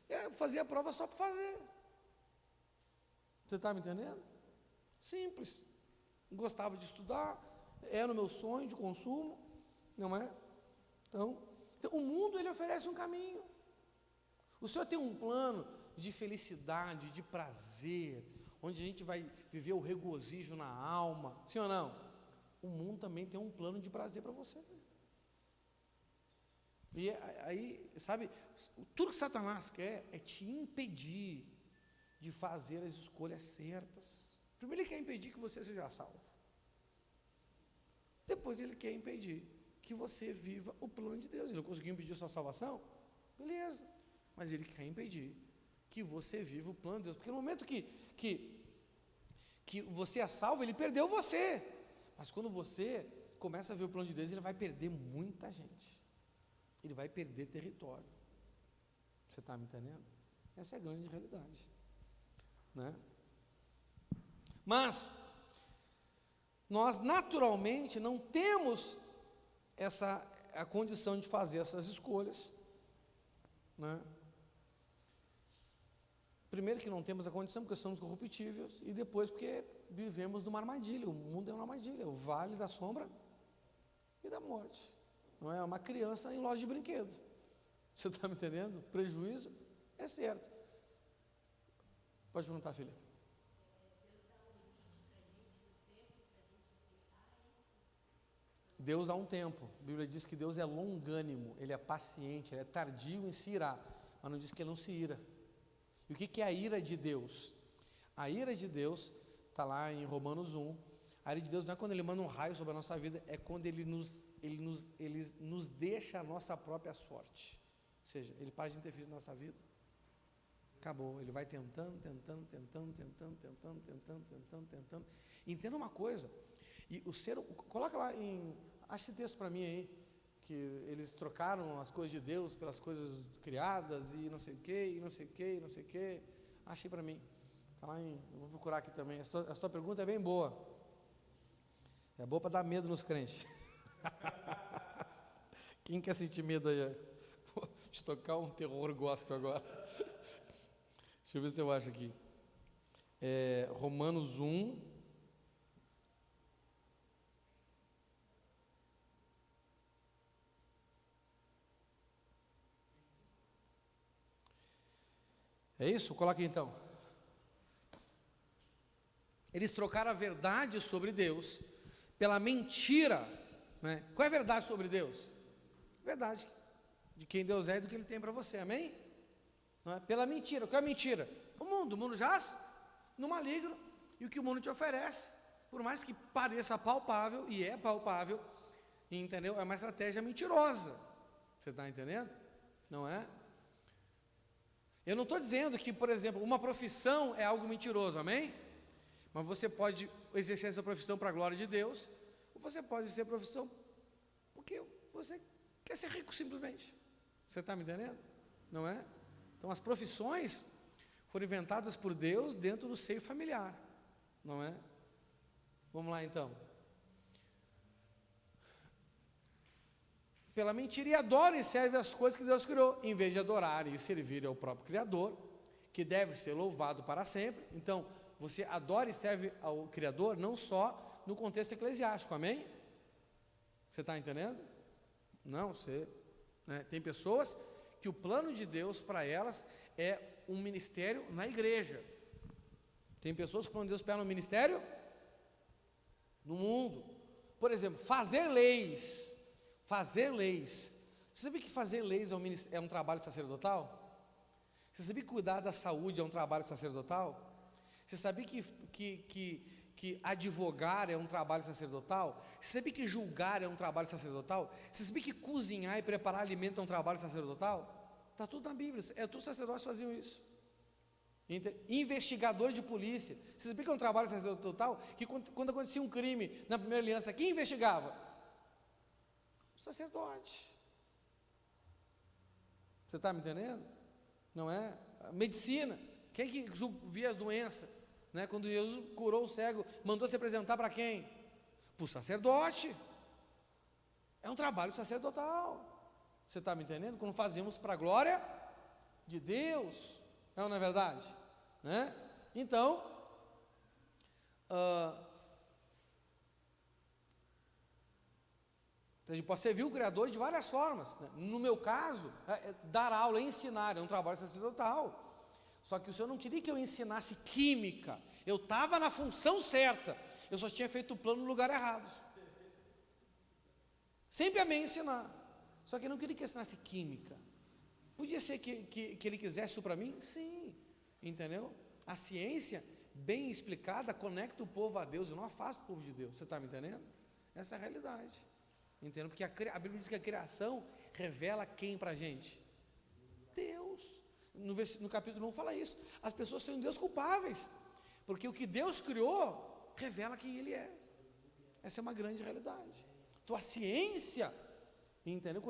Eu fazia a prova só para fazer. Você está me entendendo? Simples. Gostava de estudar, era o meu sonho de consumo, não é? Então o mundo, ele oferece um caminho. O Senhor tem um plano de felicidade, de prazer, onde a gente vai viver o regozijo na alma, sim ou não? O mundo também tem um plano de prazer para você. E aí, sabe, tudo que Satanás quer é te impedir de fazer as escolhas certas. Primeiro ele quer impedir que você seja salvo. Depois ele quer impedir que você viva o plano de Deus. Ele não conseguiu impedir a sua salvação? Beleza. Mas ele quer impedir que você viva o plano de Deus. Porque no momento que você é salvo, ele perdeu você. Mas quando você começa a ver o plano de Deus, ele vai perder muita gente. Ele vai perder território. Você está me entendendo? Essa é a grande realidade, né? Mas nós naturalmente não temos a condição de fazer essas escolhas, né? Primeiro que não temos a condição porque somos corruptíveis, e depois porque vivemos numa armadilha. O mundo é uma armadilha, o vale da sombra e da morte. Não é uma criança em loja de brinquedo. Você está me entendendo? Prejuízo é certo. Pode perguntar, filha. Deus dá um tempo. A Bíblia diz que Deus é longânimo, Ele é paciente, Ele é tardio em se irar, mas não diz que Ele não se ira. E o que é a ira de Deus? A ira de Deus está lá em Romanos 1. A ira de Deus não é quando Ele manda um raio sobre a nossa vida, é quando Ele nos deixa a nossa própria sorte. Ou seja, Ele para de interferir na nossa vida. Acabou. Ele vai tentando. Entenda uma coisa. E o ser, coloca lá acha esse texto para mim aí, que eles trocaram as coisas de Deus pelas coisas criadas e não sei o que. Achei para mim. Tá lá eu vou procurar aqui também. A sua pergunta é bem boa. É boa para dar medo nos crentes. Quem quer sentir medo aí? Vou te tocar um terror gospel agora. Deixa eu ver se eu acho aqui. Romanos 1. É isso? Coloque então. Eles trocaram a verdade sobre Deus pela mentira, né? Qual é a verdade sobre Deus? Verdade de quem Deus é e do que Ele tem para você, amém? Não é? Pela mentira. Qual é a mentira? O mundo jaz no maligno, e o que o mundo te oferece. Por mais que pareça palpável, e é palpável, entendeu? É uma estratégia mentirosa. Você está entendendo? Não é? Eu não estou dizendo que, por exemplo, uma profissão é algo mentiroso, amém? Mas você pode exercer essa profissão para a glória de Deus, ou você pode exercer a profissão porque você quer ser rico simplesmente. Você está me entendendo? Não é? Então as profissões foram inventadas por Deus dentro do seio familiar, não é? Vamos lá então. Pela mentira, e adoram e servem as coisas que Deus criou, em vez de adorarem e servirem ao próprio Criador, que deve ser louvado para sempre. Então, você adora e serve ao Criador, não só no contexto eclesiástico, amém? Você está entendendo? Não, você... Né? Tem pessoas que o plano de Deus para elas é um ministério na igreja. Tem pessoas que o plano de Deus para elas é um ministério no mundo. Por exemplo, fazer leis. Fazer leis. Você sabia que fazer leis é um trabalho sacerdotal? Você sabia que cuidar da saúde é um trabalho sacerdotal? Você sabia que advogar é um trabalho sacerdotal? Você sabia que julgar é um trabalho sacerdotal? Você sabia que cozinhar e preparar alimento é um trabalho sacerdotal? Está tudo na Bíblia, todos os sacerdotes faziam isso. Investigador de polícia, você sabia que é um trabalho sacerdotal? Que quando acontecia um crime na primeira aliança, quem investigava? O sacerdote. Você está me entendendo? Não é? A medicina, quem que via as doenças? Né? Quando Jesus curou o cego, mandou se apresentar para quem? Para o sacerdote. É um trabalho sacerdotal. Você está me entendendo? Quando fazemos para a glória de Deus, não é verdade? Né? Então, a gente pode servir o Criador de várias formas, né? No meu caso, dar aula, ensinar, é um trabalho sacerdotal. Só que o Senhor não queria que eu ensinasse química. Eu estava na função certa, eu só tinha feito o plano no lugar errado. Sempre amei ensinar, só que eu não queria que eu ensinasse química. Podia ser que ele quisesse isso para mim? Sim, entendeu? A ciência, bem explicada, conecta o povo a Deus e não afasta o povo de Deus. Você está me entendendo? Essa é a realidade. Entendeu? Porque a Bíblia diz que a criação revela quem para a gente? Deus. No capítulo 1 fala isso. As pessoas são Deus culpáveis, porque o que Deus criou revela quem Ele é. Essa é uma grande realidade. Então a ciência, entendeu?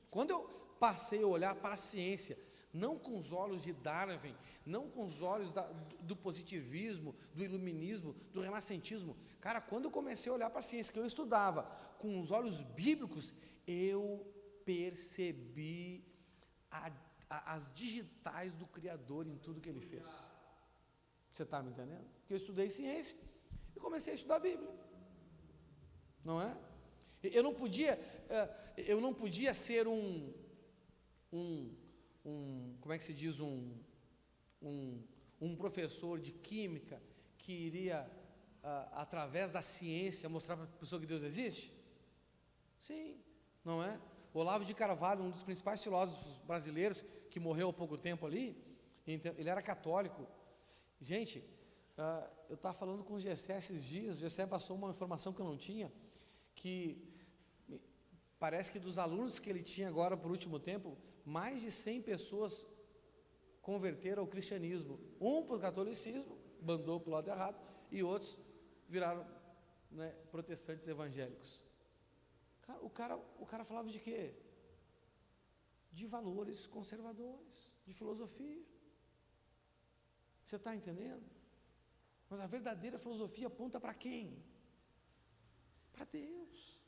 Quando eu passei a olhar para a ciência, não com os olhos de Darwin, não com os olhos do positivismo, do iluminismo, do renascentismo. Cara, quando eu comecei a olhar para a ciência, que eu estudava com os olhos bíblicos, eu percebi as digitais do Criador em tudo que Ele fez. Você está me entendendo? Porque eu estudei ciência e comecei a estudar a Bíblia. Não é? Eu não podia ser como é que se diz, um professor de química que iria, através da ciência, mostrar para a pessoa que Deus existe? Sim, não é? Olavo de Carvalho, um dos principais filósofos brasileiros, que morreu há pouco tempo ali, ele era católico. Gente, eu estava falando com o Gessé esses dias, o Gessé passou uma informação que eu não tinha, que parece que dos alunos que ele tinha agora por último tempo, mais de 100 pessoas converteram ao cristianismo. Um para o catolicismo, bandou para o lado errado, e outros viraram, né, protestantes evangélicos. O cara falava de quê? De valores conservadores, de filosofia. Você está entendendo? Mas a verdadeira filosofia aponta para quem? Para Deus.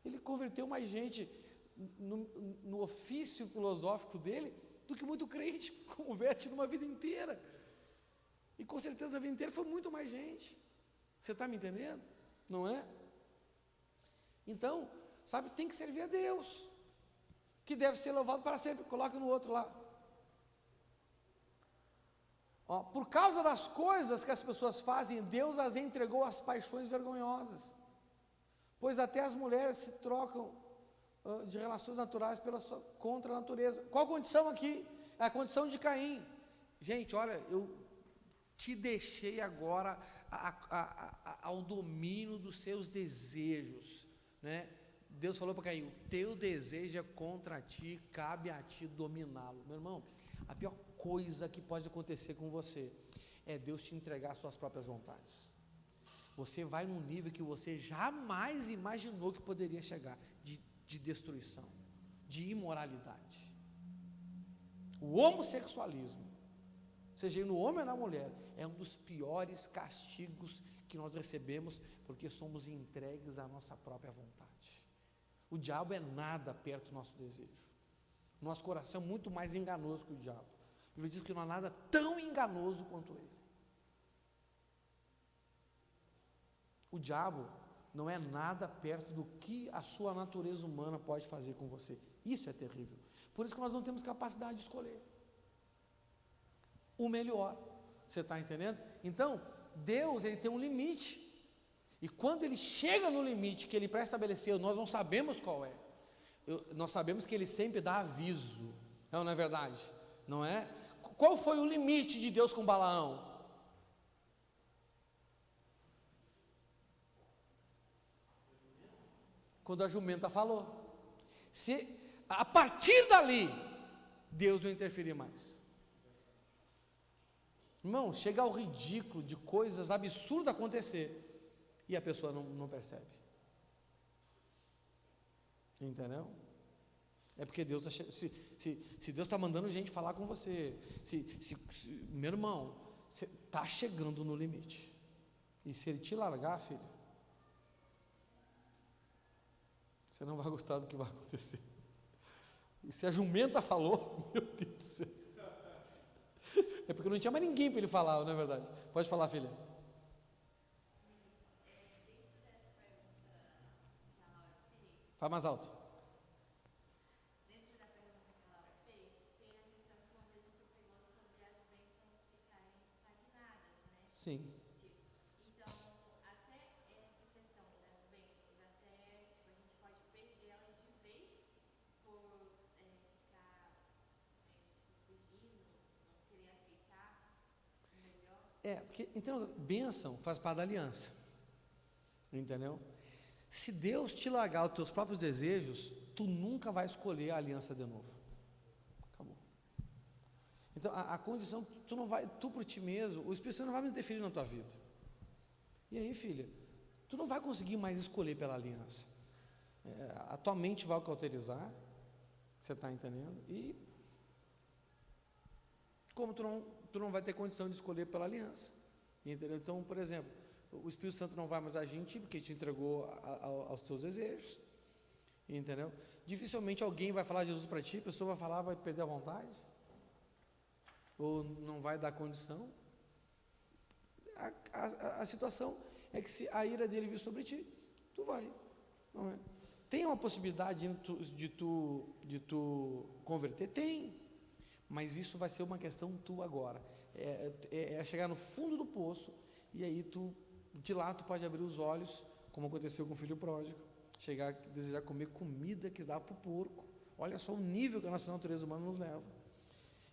Ele converteu mais gente no ofício filosófico dele do que muito crente converte numa vida inteira. E com certeza a vida inteira foi muito mais gente. Você está me entendendo? Não é? Então, sabe, tem que servir a Deus, que deve ser louvado para sempre. Coloca no outro lá. Ó, por causa das coisas que as pessoas fazem, Deus as entregou às paixões vergonhosas, pois até as mulheres se trocam de relações naturais contra a natureza. Qual a condição aqui? É a condição de Caim. Gente, olha, te deixei agora ao domínio dos seus desejos, né? Deus falou para Caim, o teu desejo é contra ti, cabe a ti dominá-lo. Meu irmão, a pior coisa que pode acontecer com você é Deus te entregar as suas próprias vontades. Você vai num nível que você jamais imaginou que poderia chegar, de destruição, de imoralidade. O homossexualismo, seja no homem ou na mulher, é um dos piores castigos que nós recebemos, porque somos entregues à nossa própria vontade. O diabo é nada perto do nosso desejo. Nosso coração é muito mais enganoso que o diabo. Ele diz que não há nada tão enganoso quanto ele. O diabo não é nada perto do que a sua natureza humana pode fazer com você. Isso é terrível. Por isso que nós não temos capacidade de escolher o melhor. Você está entendendo? Então, Deus, ele tem um limite. E quando ele chega no limite que ele pré-estabeleceu, nós não sabemos qual é. Nós sabemos que ele sempre dá aviso. Não é verdade? Não é? Qual foi o limite de Deus com Balaão? Quando a jumenta falou. A partir dali, Deus não interferir mais. Irmão, chega ao ridículo de coisas absurdas acontecer e a pessoa não percebe. Entendeu? É porque Deus se Deus está mandando gente falar com você, meu irmão, você está chegando no limite. E se ele te largar, filho, você não vai gostar do que vai acontecer. E se a jumenta falou, meu Deus do céu. É porque não tinha mais ninguém para ele falar, não é verdade? Pode falar, filha. Fala mais alto. Dentro da pergunta que a Laura fez, tem a questão que uma vez você pegou sobre as bênçãos ficarem estagnadas, né? Sim. Então, até essa questão das bênçãos, até tipo, a gente pode perder elas de vez por ficar fugindo, não querer aceitar melhor. Porque, então, bênção faz parte da aliança. Entendeu? Se Deus te largar os teus próprios desejos, tu nunca vai escolher a aliança de novo. Acabou. Então, a condição, tu por ti mesmo, o Espírito Santo não vai mais interferir na tua vida. E aí, filha, tu não vai conseguir mais escolher pela aliança. A tua mente vai cauterizar, você está entendendo? E como tu não vai ter condição de escolher pela aliança. Entendeu? Então, por exemplo, o Espírito Santo não vai mais agir em ti, porque te entregou aos teus desejos, entendeu? Dificilmente alguém vai falar Jesus para ti, a pessoa vai falar, vai perder a vontade, ou não vai dar condição. A situação é que se a ira dele vir sobre ti, tu vai, não é? Tem uma possibilidade de tu converter? Tem, mas isso vai ser uma questão tua agora, é chegar no fundo do poço, e aí de lá tu pode abrir os olhos, como aconteceu com o filho pródigo, chegar a desejar comer comida que dá para o porco. Olha só o nível que a nossa natureza humana nos leva.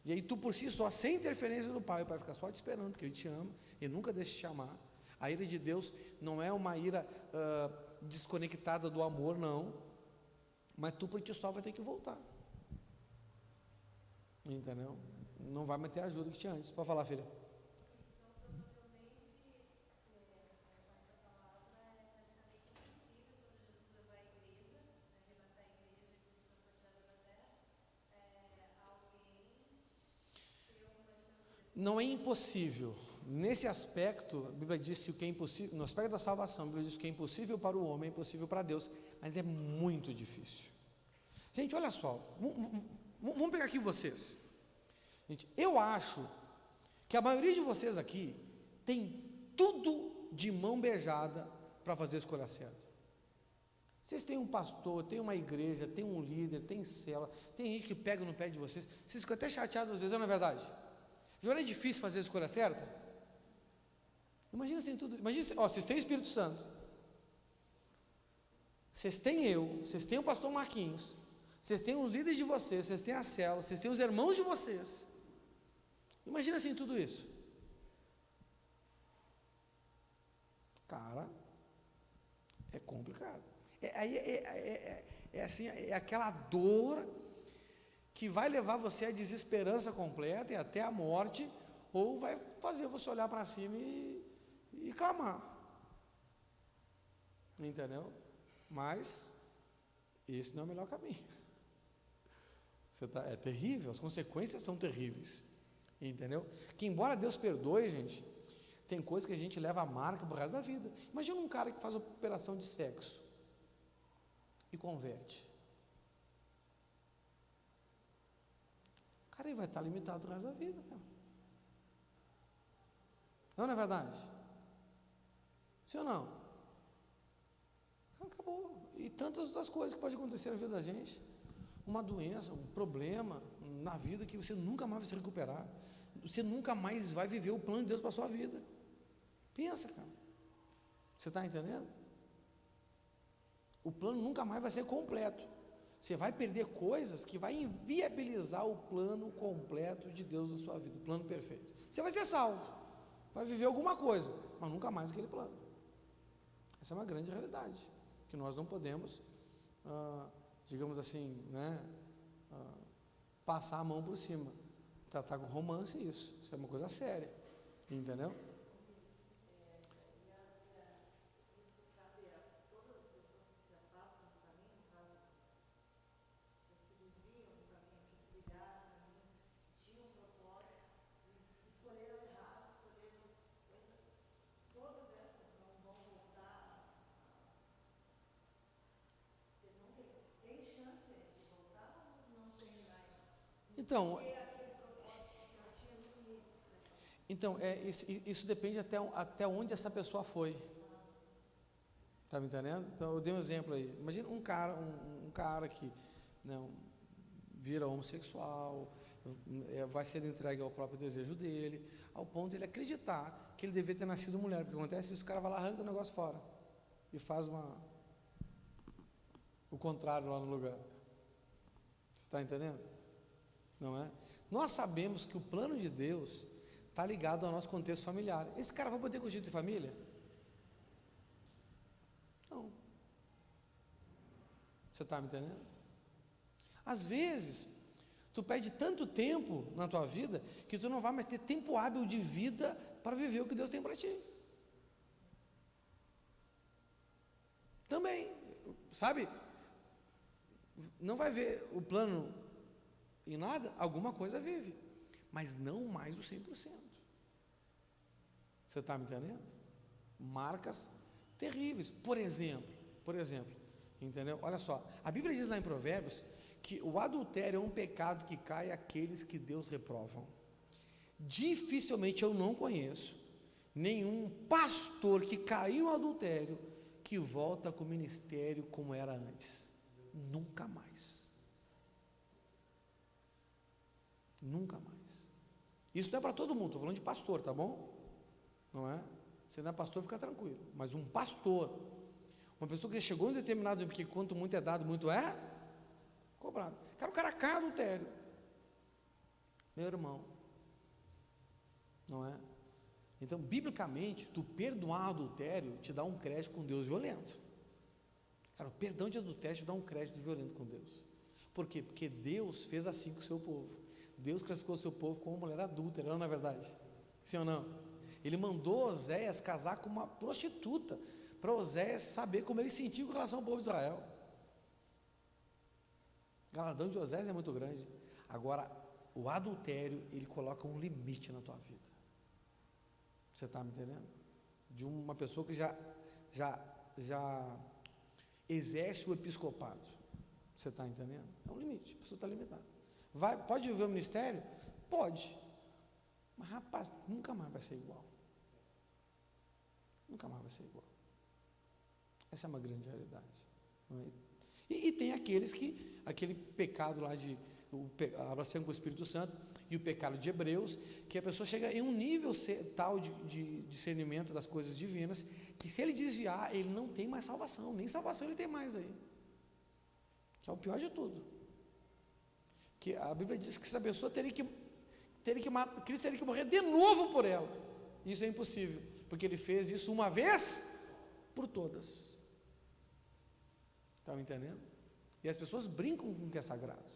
E aí tu por si só, sem interferência do pai, o pai fica só te esperando, porque ele te ama, ele nunca deixa de te amar. A ira de Deus não é uma ira desconectada do amor, não, mas tu por ti só vai ter que voltar. Entendeu? Não vai mais ter a ajuda que tinha antes. Pode falar, filha. Não é impossível. Nesse aspecto, a Bíblia diz que o que é impossível, no aspecto da salvação, a Bíblia diz que o que é impossível para o homem é impossível para Deus, mas é muito difícil. Gente, olha só, vamos pegar aqui vocês. Gente, eu acho que a maioria de vocês aqui tem tudo de mão beijada para fazer a escolha certa. Vocês têm um pastor, tem uma igreja, tem um líder, tem célula, tem gente que pega no pé de vocês, vocês ficam até chateados às vezes, não é verdade? Já não é difícil fazer a escolha certa? Imagina assim tudo, imagina, vocês têm o Espírito Santo, vocês têm vocês têm o pastor Marquinhos, vocês têm os líderes de vocês, vocês têm a célula, vocês têm os irmãos de vocês. Imagina assim tudo isso. Cara, é complicado. Assim, é aquela dor que vai levar você à desesperança completa e até a morte, ou vai fazer você olhar para cima e clamar. Entendeu? Mas esse não é o melhor caminho. É terrível, as consequências são terríveis. Entendeu? Que embora Deus perdoe, gente, tem coisas que a gente leva a marca pro resto da vida. Imagina um cara que faz operação de sexo e converte. O cara, ele vai estar limitado o resto da vida, cara. Não é verdade? Sim ou não? Acabou. E tantas outras coisas que podem acontecer na vida da gente. Uma doença, um problema na vida que você nunca mais vai se recuperar. Você nunca mais vai viver o plano de Deus para a sua vida. Pensa, cara. Você está entendendo? O plano nunca mais vai ser completo. Você vai perder coisas que vai inviabilizar o plano completo de Deus na sua vida, o plano perfeito. Você vai ser salvo, vai viver alguma coisa, mas nunca mais aquele plano. Essa é uma grande realidade, que nós não podemos, digamos assim, né, passar a mão por cima. Tratar com romance isso é uma coisa séria, entendeu? Então, isso depende até onde essa pessoa foi. Está me entendendo? Então, eu dei um exemplo aí. Imagina um cara que não, vira homossexual, vai ser entregue ao próprio desejo dele, ao ponto de ele acreditar que ele deveria ter nascido mulher. Porque acontece isso, o cara vai lá, arranca o negócio fora e faz o contrário lá no lugar. Você está entendendo? Não é? Nós sabemos que o plano de Deus está ligado ao nosso contexto familiar. Esse cara vai poder constituir família? Não. Você está me entendendo? Às vezes, tu perde tanto tempo na tua vida que tu não vai mais ter tempo hábil de vida para viver o que Deus tem para ti. Também, sabe? Não vai ver o plano em nada, alguma coisa vive, mas não mais o 100%. Você está me entendendo? Marcas terríveis. Por exemplo, entendeu? Olha só, a Bíblia diz lá em Provérbios que o adultério é um pecado que cai àqueles que Deus reprovam. Dificilmente eu não conheço nenhum pastor que caiu no adultério que volta com o ministério como era antes. Nunca mais. Nunca mais. Isso não é para todo mundo, estou falando de pastor, tá bom? Não é? Se não é pastor, fica tranquilo. Mas um pastor, uma pessoa que chegou em determinado, porque quanto muito é dado, muito é cobrado. O cara cai no adultério. Meu irmão, não é? Então, biblicamente, tu perdoar adultério te dá um crédito com Deus violento. Cara, o perdão de adultério te dá um crédito violento com Deus. Por quê? Porque Deus fez assim com o seu povo. Deus classificou o seu povo como uma mulher adúltera, não é verdade? Sim ou não? Ele mandou Oséias casar com uma prostituta, para Oséias saber como ele sentiu com relação ao povo de Israel. O galardão de Oséias é muito grande. Agora, o adultério, ele coloca um limite na tua vida. Você está me entendendo? De uma pessoa que já exerce o episcopado. Você está entendendo? É um limite, a pessoa está limitada. Pode viver o ministério? Pode. Mas, rapaz, nunca mais vai ser igual. Nunca mais vai ser igual. Essa é uma grande realidade. Não é? E tem aquele pecado lá a blasfêmia com o Espírito Santo e o pecado de Hebreus, que a pessoa chega em um nível tal de discernimento das coisas divinas, que se ele desviar, ele não tem mais salvação, nem salvação ele tem mais aí. Que é o pior de tudo. Que a Bíblia diz que essa pessoa Cristo teria que morrer de novo por ela. Isso é impossível, porque ele fez isso uma vez por todas. Estão entendendo? E as pessoas brincam com o que é sagrado,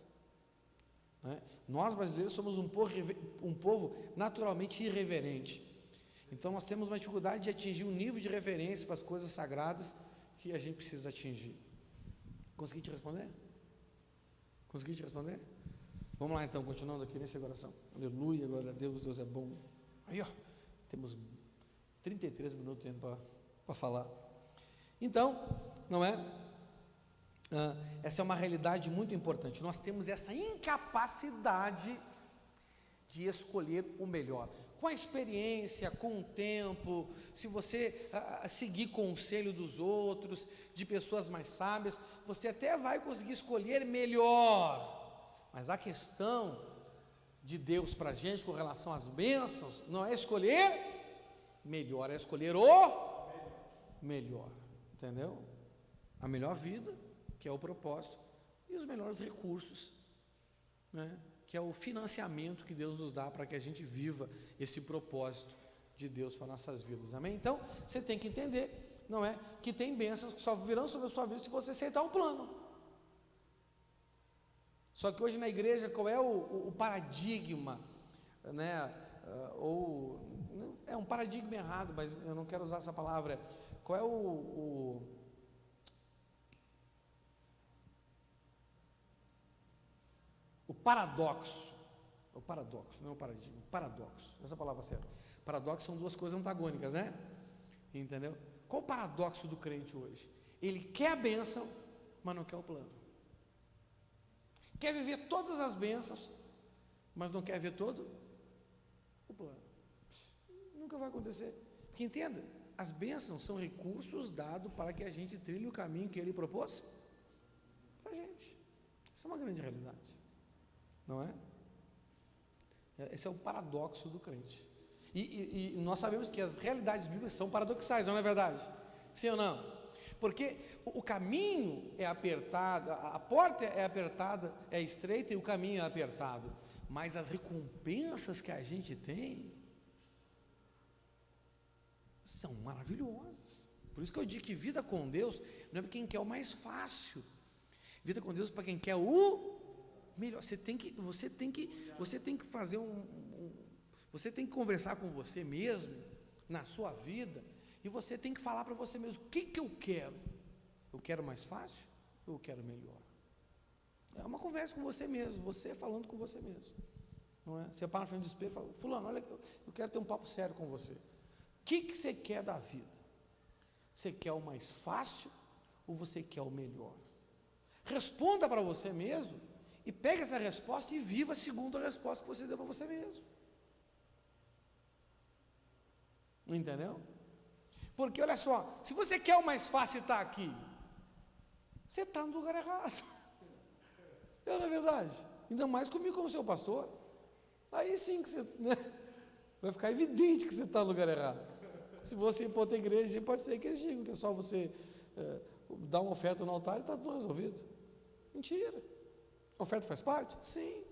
né? Nós brasileiros somos um povo naturalmente irreverente. Então nós temos uma dificuldade de atingir um nível de reverência para as coisas sagradas que a gente precisa atingir. Consegui te responder? Consegui te responder? Vamos lá então, continuando aqui nesse coração. Aleluia, glória a Deus, Deus é bom. Aí ó, temos 33 minutos ainda para falar. Então, não é? Essa é uma realidade muito importante. Nós temos essa incapacidade de escolher o melhor. Com a experiência, com o tempo, se você seguir conselho dos outros, de pessoas mais sábias, você até vai conseguir escolher melhor. Mas a questão de Deus para a gente com relação às bênçãos não é escolher melhor, é escolher o melhor, entendeu? A melhor vida, que é o propósito, e os melhores recursos, né? Que é o financiamento que Deus nos dá para que a gente viva esse propósito de Deus para nossas vidas, amém? Então, você tem que entender, não é, que tem bênçãos que só virão sobre a sua vida se você aceitar o plano. Só que hoje na igreja, qual é o paradigma, né? É um paradigma errado, mas eu não quero usar essa palavra. Qual é o paradoxo? O paradoxo, não é o paradigma, o paradoxo, essa palavra certa. Paradoxo são duas coisas antagônicas, né? Entendeu? Qual o paradoxo do crente hoje? Ele quer a bênção, mas não quer o plano. Quer viver todas as bênçãos, mas não quer ver todo o plano. Nunca vai acontecer. Porque entenda, as bênçãos são recursos dados para que a gente trilhe o caminho que Ele propôs para a gente. Isso é uma grande realidade, não é? Esse é o paradoxo do crente. E nós sabemos que as realidades bíblicas são paradoxais, não é verdade? Sim ou não? Porque o caminho é apertado, a porta é apertada, é estreita e o caminho é apertado, mas as recompensas que a gente tem são maravilhosas. Por isso que eu digo que vida com Deus não é para quem quer o mais fácil. Vida com Deus é para quem quer o melhor. Você tem que fazer você tem que conversar com você mesmo na sua vida. E você tem que falar para você mesmo, o que eu quero? Eu quero mais fácil ou eu quero melhor? É uma conversa com você mesmo, você falando com você mesmo, não é? Você para na frente do espelho e fala, fulano, olha, eu quero ter um papo sério com você. O que você quer da vida? Você quer o mais fácil ou você quer o melhor? Responda para você mesmo e pegue essa resposta e viva segundo a resposta que você deu para você mesmo. Não entendeu? Porque olha só, se você quer o mais fácil e está aqui, você está no lugar errado. Não é verdade? Ainda mais comigo como seu pastor. Aí sim que você, né, vai ficar evidente que você está no lugar errado. Se você ir para outra igreja, pode ser que eles digam que é só você dar uma oferta no altar e está tudo resolvido. Mentira. A oferta faz parte? Sim.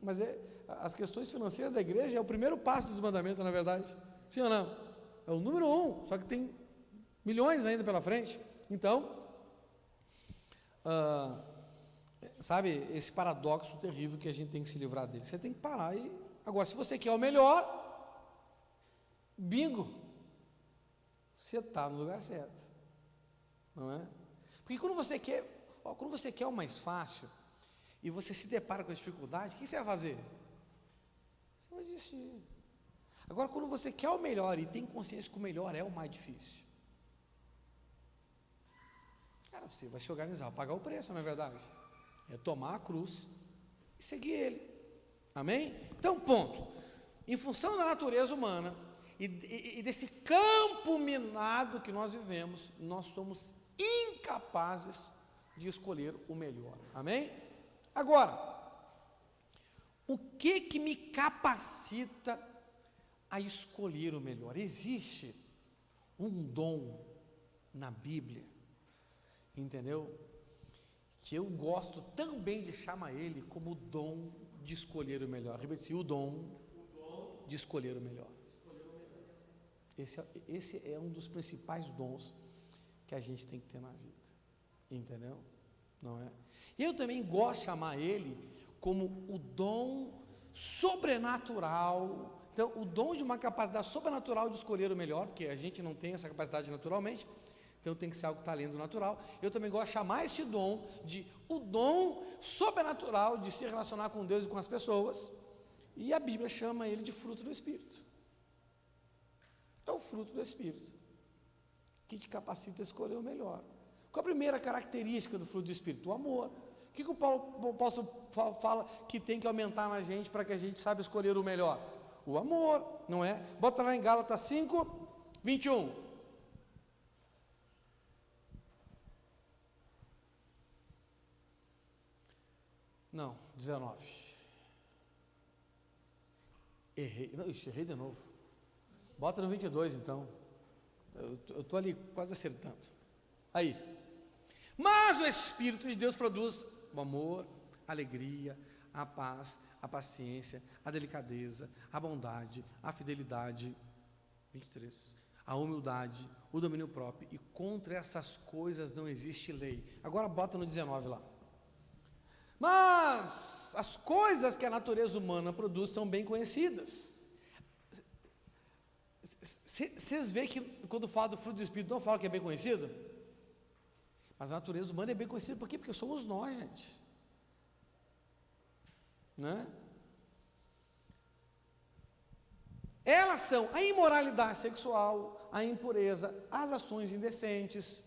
Mas as questões financeiras da igreja é o primeiro passo dos mandamentos, na verdade. Sim ou não? É o número 1, só que tem milhões ainda pela frente. Então, sabe, esse paradoxo terrível que a gente tem que se livrar dele. Você tem que parar e... Agora, se você quer o melhor, bingo, você está no lugar certo. Não é? Porque quando você quer o mais fácil e você se depara com a dificuldade, o que você vai fazer? Você vai desistir. Agora, quando você quer o melhor e tem consciência que o melhor é o mais difícil, cara, você vai se organizar, pagar o preço, não é verdade? É tomar a cruz e seguir Ele. Amém? Então, ponto. Em função da natureza humana e desse campo minado que nós vivemos, nós somos incapazes de escolher o melhor. Amém? Agora, o que me capacita a escolher o melhor? Existe um dom na Bíblia, entendeu? Que eu gosto também de chamar ele como o dom de escolher o melhor. Repete-se, o dom de escolher o melhor. Esse é um dos principais dons que a gente tem que ter na vida, entendeu? Não é? E eu também gosto de chamar ele como o dom sobrenatural. Então, o dom de uma capacidade sobrenatural de escolher o melhor, porque a gente não tem essa capacidade naturalmente, então tem que ser algo que está além do natural. Eu também gosto de chamar esse dom de o dom sobrenatural de se relacionar com Deus e com as pessoas, e a Bíblia chama ele de fruto do Espírito. É o fruto do Espírito que te capacita a escolher o melhor. Qual a primeira característica do fruto do Espírito? O amor. O que o apóstolo fala que tem que aumentar na gente para que a gente saiba escolher o melhor? O amor, não é? Bota lá em Gálatas 5, 21. Não, 19. Errei, não, errei de novo. Bota no 22 então. Eu estou ali quase acertando. Aí. Mas o Espírito de Deus produz o amor, a alegria, a paz, a paciência, a delicadeza, a bondade, a fidelidade, 23, a humildade, o domínio próprio, e contra essas coisas não existe lei. Agora bota no 19 lá. Mas as coisas que a natureza humana produz são bem conhecidas. Vocês veem que quando fala do fruto do Espírito não fala que é bem conhecido? Mas a natureza humana é bem conhecida, por quê? Porque somos nós, gente. Né? Elas são a imoralidade sexual, a impureza, as ações indecentes,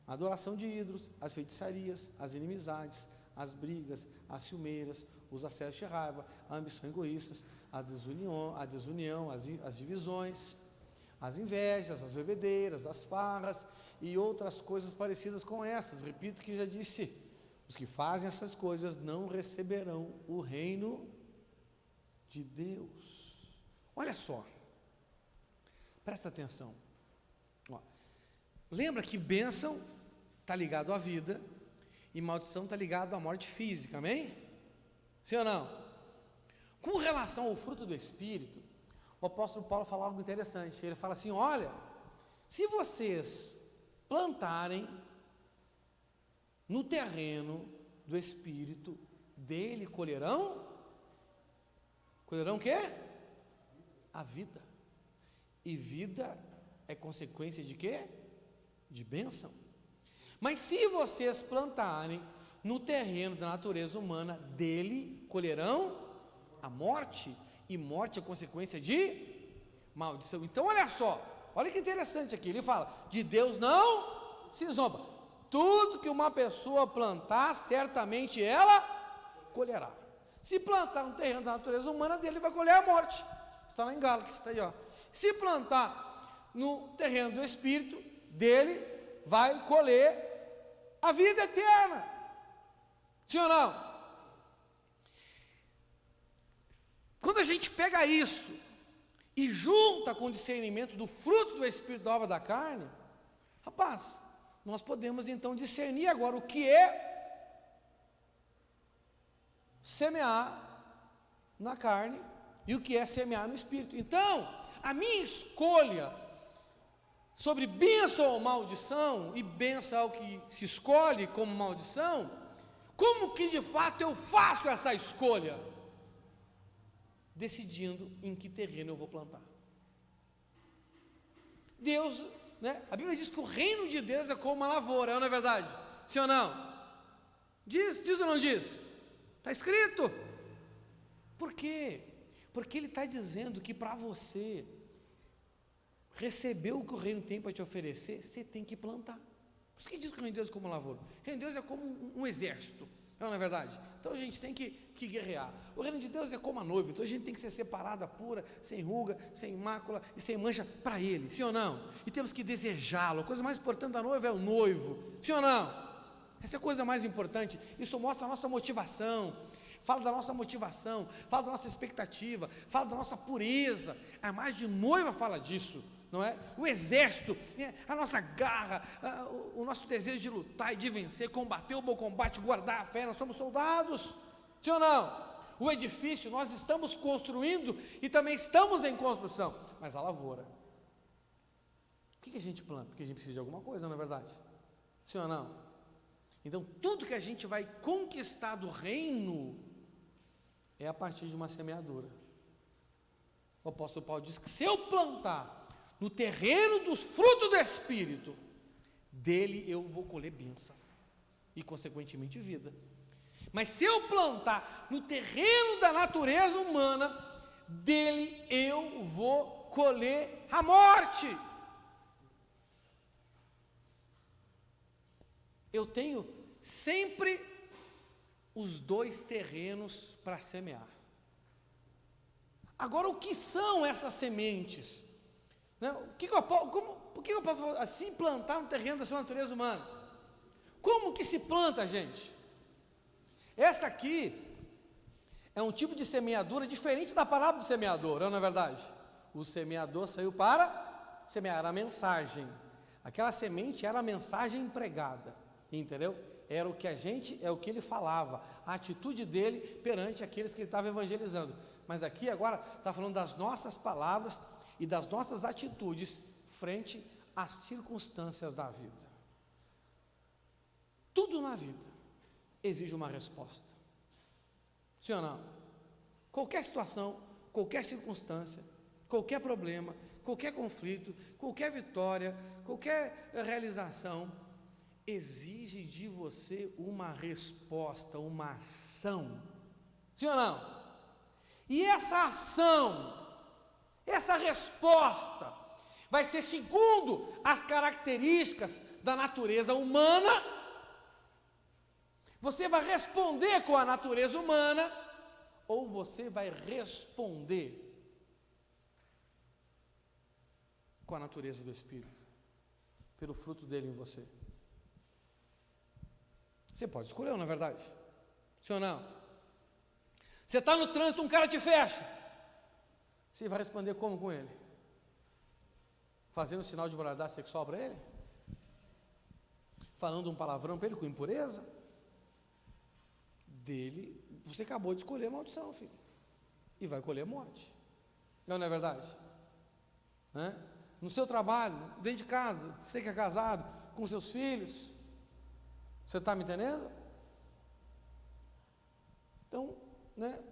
a adoração de ídolos, as feitiçarias, as inimizades, as brigas, as ciumeiras, os acessos de raiva, a ambição egoísta, a desunião, as divisões, as invejas, as bebedeiras, as farras e outras coisas parecidas com essas. Repito o que já disse: os que fazem essas coisas não receberão o reino de Deus. Olha só, presta atenção. Ó, lembra que bênção está ligado à vida e maldição está ligado à morte física, amém? Sim ou não? Com relação ao fruto do Espírito, o apóstolo Paulo fala algo interessante. Ele fala assim: olha, se vocês plantarem no terreno do Espírito, dele colherão o quê? A vida. E vida é consequência de quê? De bênção. Mas se vocês plantarem no terreno da natureza humana, dele colherão a morte, e morte é consequência de maldição. Então olha só, olha que interessante aqui, ele fala, de Deus não se zomba. Tudo que uma pessoa plantar, certamente ela colherá. Se plantar no terreno da natureza humana, dele vai colher a morte. Está lá em Gálatas, está aí, ó. Se plantar no terreno do Espírito, dele vai colher a vida eterna. Sim ou não? Quando a gente pega isso e junta com o discernimento do fruto do Espírito da obra da carne, rapaz, nós podemos então discernir agora o que é semear na carne e o que é semear no Espírito. Então, a minha escolha sobre bênção ou maldição, e bênção é o que se escolhe como maldição, como que de fato eu faço essa escolha? Decidindo em que terreno eu vou plantar. Deus, né? A Bíblia diz que o reino de Deus é como uma lavoura, não é verdade? Sim ou não? Diz ou não diz? Está escrito. Por quê? Porque ele está dizendo que para você receber o que o reino tem para te oferecer, você tem que plantar. Por isso que diz que o reino de Deus é como uma lavoura. O reino de Deus é como um exército, não é verdade? Então a gente tem que guerrear. O reino de Deus é como a noiva, então a gente tem que ser separada, pura, sem ruga, sem mácula e sem mancha para Ele, sim ou não? E temos que desejá-lo. A coisa mais importante da noiva é o noivo, sim ou não? Essa é a coisa mais importante. Isso mostra a nossa motivação, fala da nossa motivação, fala da nossa expectativa, fala da nossa pureza. A imagem de noiva fala disso, não é? O exército, a nossa garra, o nosso desejo de lutar e de vencer, combater o bom combate, guardar a fé. Nós somos soldados, sim ou não? O edifício nós estamos construindo e também estamos em construção, mas a lavoura que a gente planta? Porque a gente precisa de alguma coisa, não é verdade? Sim ou não? Então, tudo que a gente vai conquistar do reino é a partir de uma semeadura. O apóstolo Paulo diz que se eu plantar no terreno dos frutos do Espírito, dele eu vou colher bênção e consequentemente vida. Mas se eu plantar no terreno da natureza humana, dele eu vou colher a morte. Eu tenho sempre os dois terrenos para semear. Agora, o que são essas sementes? Por que eu posso assim plantar no terreno da sua natureza humana? Como que se planta, gente? Essa aqui é um tipo de semeadura diferente da parábola do semeador, não é verdade? O semeador saiu para semear a mensagem. Aquela semente era a mensagem empregada, entendeu? Era o que é o que ele falava, a atitude dele perante aqueles que ele estava evangelizando. Mas aqui agora está falando das nossas palavras e das nossas atitudes frente às circunstâncias da vida. Tudo na vida exige uma resposta. Sim ou não? Qualquer situação, qualquer circunstância, qualquer problema, qualquer conflito, qualquer vitória, qualquer realização, exige de você uma resposta, uma ação. Sim ou não? E essa ação, essa resposta, vai ser segundo as características da natureza humana. Você vai responder com a natureza humana, ou você vai responder com a natureza do Espírito, pelo fruto dele em você. Você pode escolher, não é verdade? Sim ou não? Você está no trânsito, um cara te fecha. Você vai responder como com ele? Fazendo um sinal de moralidade sexual para ele? Falando um palavrão para ele com impureza? Dele, você acabou de escolher a maldição, filho. E vai colher morte. Não é verdade? Né? No seu trabalho, dentro de casa, você que é casado, com seus filhos. Você está me entendendo? Então, né?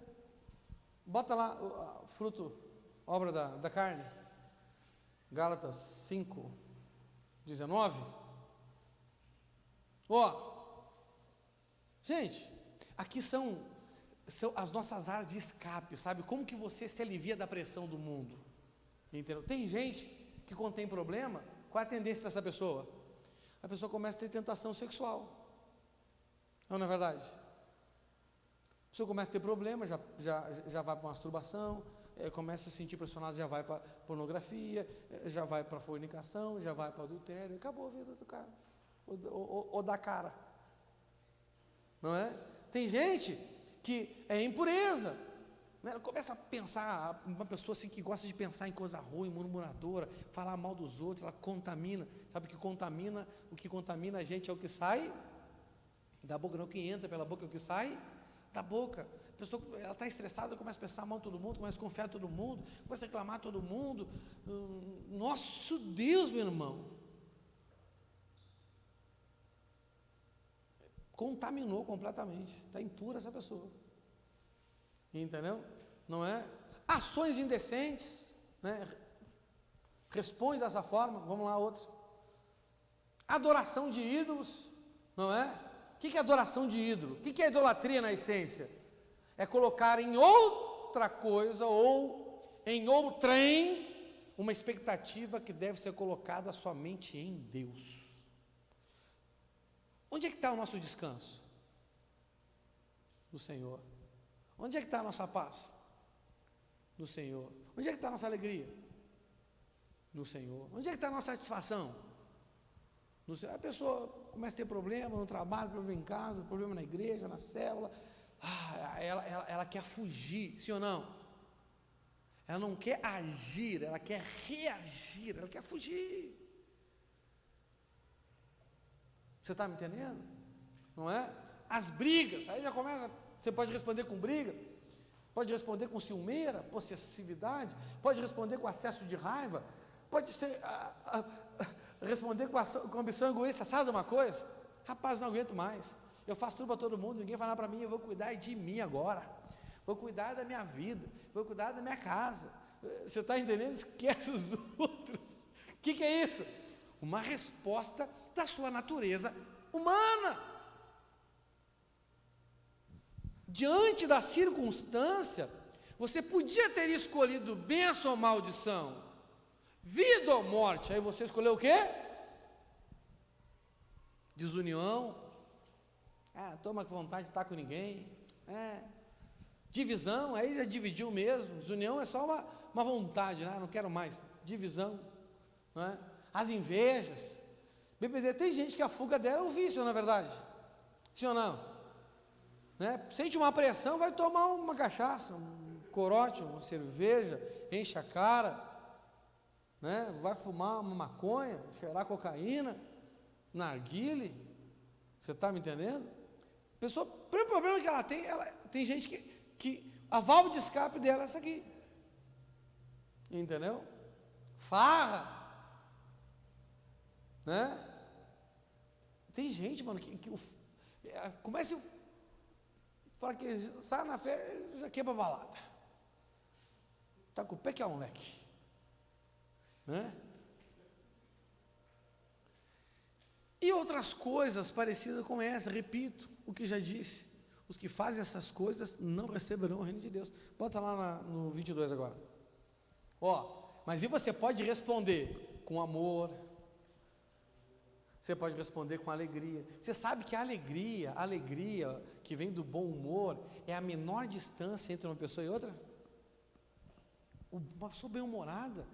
Bota lá o fruto, obra da carne. Gálatas 5, 19. Gente, aqui são as nossas áreas de escape, sabe? Como que você se alivia da pressão do mundo? Entendeu? Tem gente que quando tem problema, qual é a tendência dessa pessoa? A pessoa começa a ter tentação sexual. Não é verdade? A pessoa começa a ter problema, já vai para masturbação, começa a se sentir pressionado, já vai para pornografia, já vai para fornicação, já vai para adultério, acabou a vida do cara, ou da cara. Não é? Tem gente que é impureza, né? Ela começa a pensar, uma pessoa assim que gosta de pensar em coisa ruim, murmuradora, falar mal dos outros, ela contamina. Sabe o que contamina a gente é o que sai da boca, não o que entra pela boca, é o que sai da boca. A pessoa, ela está estressada, começa a pensar mal de todo mundo, começa a confiar em todo mundo, começa a reclamar de todo mundo. Nosso Deus, meu irmão, contaminou completamente, está impura essa pessoa, entendeu? Não é? Ações indecentes, né? Responde dessa forma. Vamos lá, outra. Adoração de ídolos, não é? O que é adoração de ídolo? O que é idolatria na essência? É colocar em outra coisa ou em outrem uma expectativa que deve ser colocada somente em Deus. Onde é que está o nosso descanso? No Senhor. Onde é que está a nossa paz? No Senhor. Onde é que está a nossa alegria? No Senhor. Onde é que está a nossa satisfação? No Senhor. A pessoa começa a ter problema no trabalho, problema em casa, problema na igreja, na célula. Ela quer fugir, sim ou não? Ela não quer agir, ela quer reagir, ela quer fugir. Você está me entendendo? Não é? As brigas, aí já começa, você pode responder com briga, pode responder com ciumeira, possessividade, pode responder com acesso de raiva, pode ser responder com ambição egoísta, sabe de uma coisa? Rapaz, não aguento mais, eu faço tudo para todo mundo, ninguém vai lá para mim, eu vou cuidar de mim agora, vou cuidar da minha vida, vou cuidar da minha casa. Você está entendendo? Esquece os outros. O que é isso? Uma resposta da sua natureza humana. Diante da circunstância, você podia ter escolhido bênção ou maldição, vida ou morte, aí você escolheu o quê? Desunião. Toma com vontade de estar com ninguém. Divisão, aí já dividiu mesmo. Desunião é só uma vontade, né? Não quero mais. Divisão, não é? As invejas. BBD, tem gente que a fuga dela é o vício, não é verdade? Sim ou não? Né? Sente uma pressão, vai tomar uma cachaça, um corote, uma cerveja, enche a cara, né? Vai fumar uma maconha, cheirar cocaína, narguile. Você está me entendendo? A pessoa, o primeiro problema que ela tem gente que a válvula de escape dela é essa aqui. Entendeu? Farra, né? Tem gente, mano, que começa a falar que sai na fé, já quebra a balada. Tá com o pé que é um leque, né? E outras coisas parecidas com essa, repito o que já disse, os que fazem essas coisas não receberão o reino de Deus. Bota lá no 22 agora. Mas e você pode responder com amor, você pode responder com alegria. Você sabe que a alegria que vem do bom humor é a menor distância entre uma pessoa e outra? Uma pessoa bem-humorada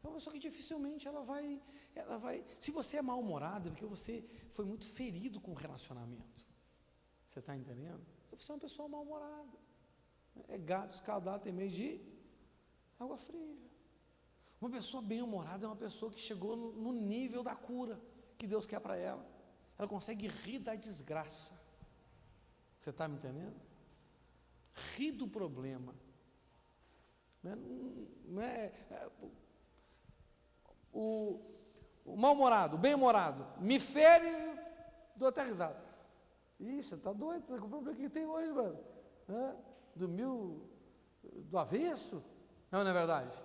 é uma pessoa que dificilmente ela vai, se você é mal-humorado, é porque você foi muito ferido com o relacionamento. Você está entendendo? Você é uma pessoa mal-humorada. É gato escaldado, tem meio de água fria. Uma pessoa bem-humorada é uma pessoa que chegou no nível da cura que Deus quer para ela. Ela consegue rir da desgraça. Você está me entendendo? Rir do problema. O mal-humorado, o bem-humorado, me fere, dou até risada. Ih, você está doido? Tá com o problema que tem hoje, mano? Do avesso? Não é verdade?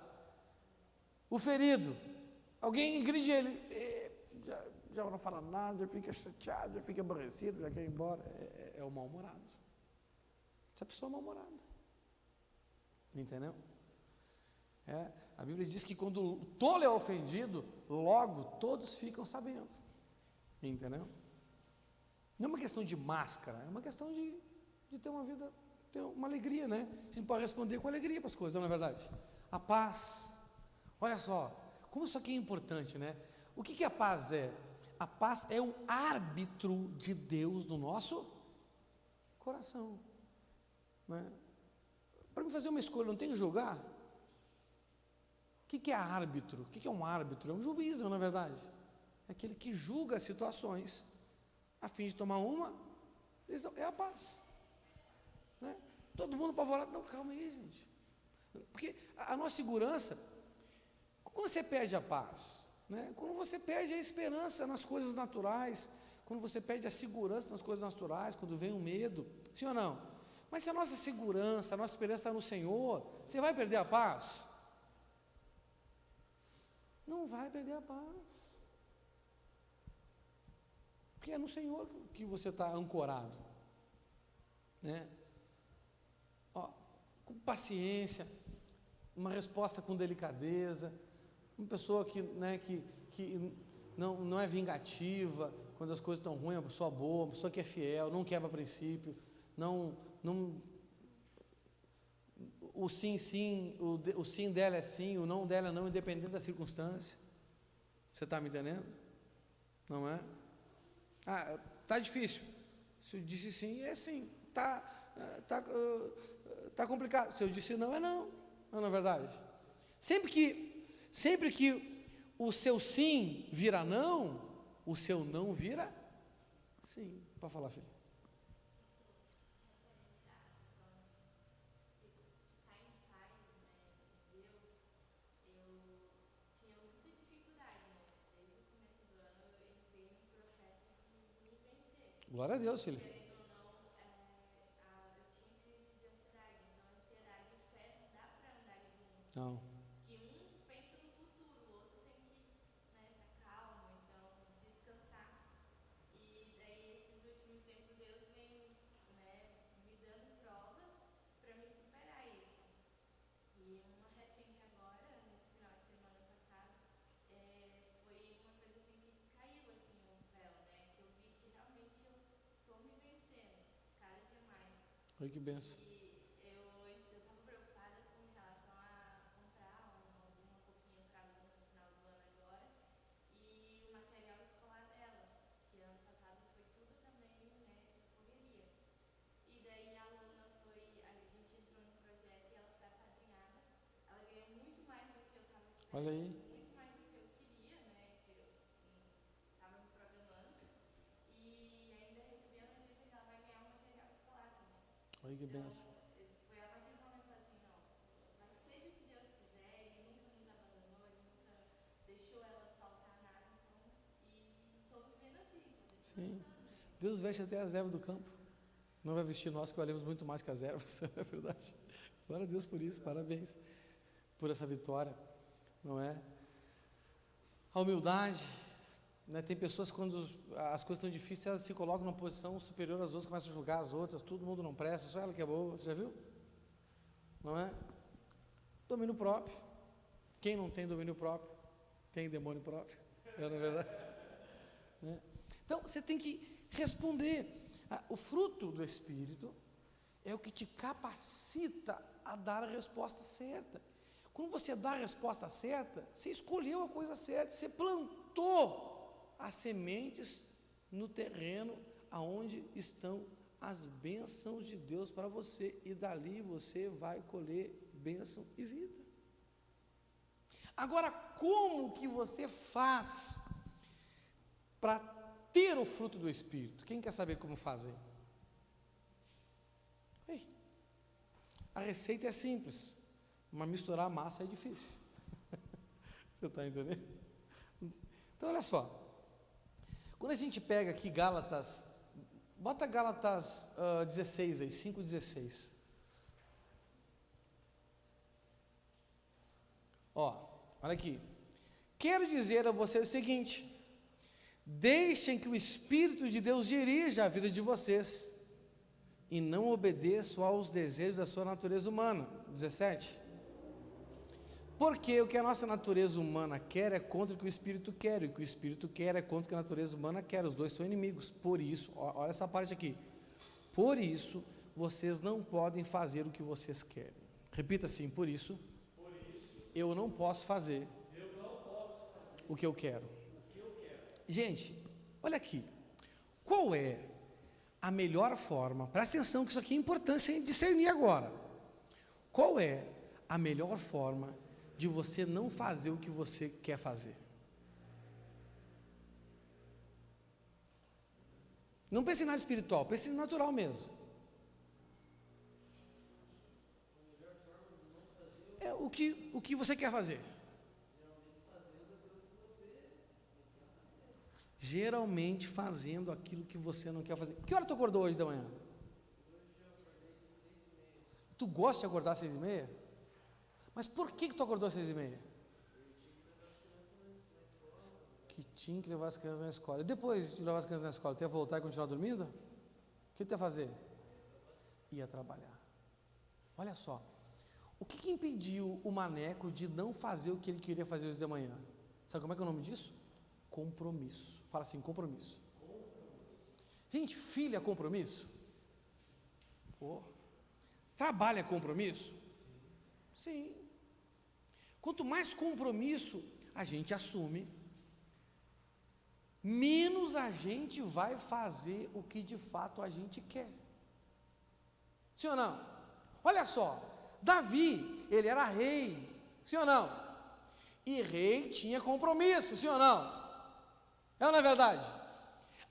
O ferido, alguém agride ele, já não fala nada, já fica chateado, já fica aborrecido, já quer ir embora. É o mal-humorado. Essa pessoa é mal-humorada. Entendeu? A Bíblia diz que quando o tolo é ofendido, logo todos ficam sabendo. Entendeu? Não é uma questão de máscara, é uma questão de ter uma vida, ter uma alegria, né? A gente pode responder com alegria para as coisas, não é verdade? A paz. Olha só, como isso aqui é importante, né? O que a paz é? A paz é o árbitro de Deus no nosso coração, né? Para mim fazer uma escolha, não tem que julgar. O que é árbitro? O que é um árbitro? É um juiz, não é verdade? É aquele que julga as situações a fim de tomar uma decisão. É a paz, né? Todo mundo apavorado. Não, calma aí, gente. Porque a nossa segurança, quando você perde a paz, né? Quando você perde a esperança nas coisas naturais, quando você perde a segurança nas coisas naturais, quando vem o medo, sim ou não? Mas se a nossa segurança, a nossa esperança está no Senhor, você vai perder a paz? Não vai perder a paz. Porque é no Senhor que você está ancorado, né? Com paciência, uma resposta com delicadeza, uma pessoa que não é vingativa, quando as coisas estão ruins, é uma pessoa boa, uma pessoa que é fiel, não quebra princípio, o sim dela é sim, o não dela é não, independente da circunstância. Você está me entendendo? Não é? Tá difícil. Se eu disse sim, é sim. Tá complicado. Se eu disse não, é não. Não é verdade? Sempre que o seu sim vira não, o seu não vira sim. Pode falar, filho. Estar em paz, né, em Deus, eu tinha muita dificuldade, né, desde o começo do Glória a Deus, filho. Querendo ou não, eu tinha crise de ansiedade. Então, ansiedade e fé não dá para andar junto. Não. Que um pensa no futuro, o outro tem que, né, estar calmo, então descansar. E daí esses últimos tempos Deus vem, né, me dando provas para me superar isso. E uma recente agora, nesse final de semana passado, foi uma coisa assim que caiu assim o véu, né? Que eu vi que realmente eu tô me vencendo cada dia mais. Olha que benção. E eu estava preocupada com relação a comprar alguma roupinha para a aluna no final do ano agora e o material escolar dela, que ano passado foi tudo também, né, essa correria. E daí a aluna foi, a gente entrou no projeto e ela foi apadrinhada. Ela ganhou muito mais do que eu estava Olha esperando, aí. muito mais do que eu queria, né, que eu estava me programando. E ainda recebi a notícia que ela vai ganhar um material escolar também. Olha que Então, benção. foi a partir do momento assim, não, mas seja o que Deus quiser, Ele nunca nos abandonou, Ele nunca deixou ela faltar nada, então, e estou vivendo assim, estou Sim. descansando. Deus veste até as ervas do campo. Não vai vestir nós que valemos muito mais que as ervas, é verdade. Glória a Deus por isso, parabéns por essa vitória, não é? A humildade, né? Tem pessoas quando as coisas estão difíceis, elas se colocam numa posição superior às outras, começam a julgar as outras, todo mundo não presta, só ela que é boa, já viu? Não é? Domínio próprio. Quem não tem domínio próprio, tem demônio próprio, não é verdade? Né? Então, você tem que responder. O fruto do Espírito é o que te capacita a dar a resposta certa. Quando você dá a resposta certa, você escolheu a coisa certa, você plantou as sementes no terreno aonde estão as bênçãos de Deus para você, e dali você vai colher bênção e vida. Agora, como que você faz para ter o fruto do Espírito? Quem quer saber como fazer? A receita é simples, mas misturar a massa é difícil. Você está entendendo? Então, olha só. Quando a gente pega aqui Gálatas, bota Gálatas 16 aí, 5:16. Olha aqui. Quero dizer a vocês o seguinte: deixem que o Espírito de Deus dirija a vida de vocês, e não obedeçam aos desejos da sua natureza humana. 17. Porque o que a nossa natureza humana quer é contra o que o Espírito quer, e o que o Espírito quer é contra o que a natureza humana quer. Os dois são inimigos. Por isso, olha essa parte aqui. Por isso, vocês não podem fazer o que vocês querem. Repita assim: por isso, eu não posso fazer o que eu quero. Gente, olha aqui. Qual é a melhor forma? Presta atenção que isso aqui é importante você discernir agora. Qual é a melhor forma de você não fazer o que você quer fazer? Não pense em nada espiritual, pense em natural mesmo. É o que você quer fazer. Geralmente fazendo aquilo que você não quer fazer. Que hora tu acordou hoje da manhã? Tu gosta de acordar às 6:30? Mas por que tu acordou às 6:30? Que tinha que levar as crianças na escola. E depois de levar as crianças na escola, tu ia voltar e continuar dormindo? O que tu ia fazer? Ia trabalhar. Olha só. O que impediu o Maneco de não fazer o que ele queria fazer hoje de manhã? Sabe como é que é o nome disso? Compromisso. Fala assim: compromisso. Gente, filho é compromisso? Pô. Trabalho é compromisso? Sim. Quanto mais compromisso a gente assume, menos a gente vai fazer o que de fato a gente quer. Sim ou não? Olha só, Davi, ele era rei, sim ou não? E rei tinha compromisso, sim ou não? É ou não é verdade?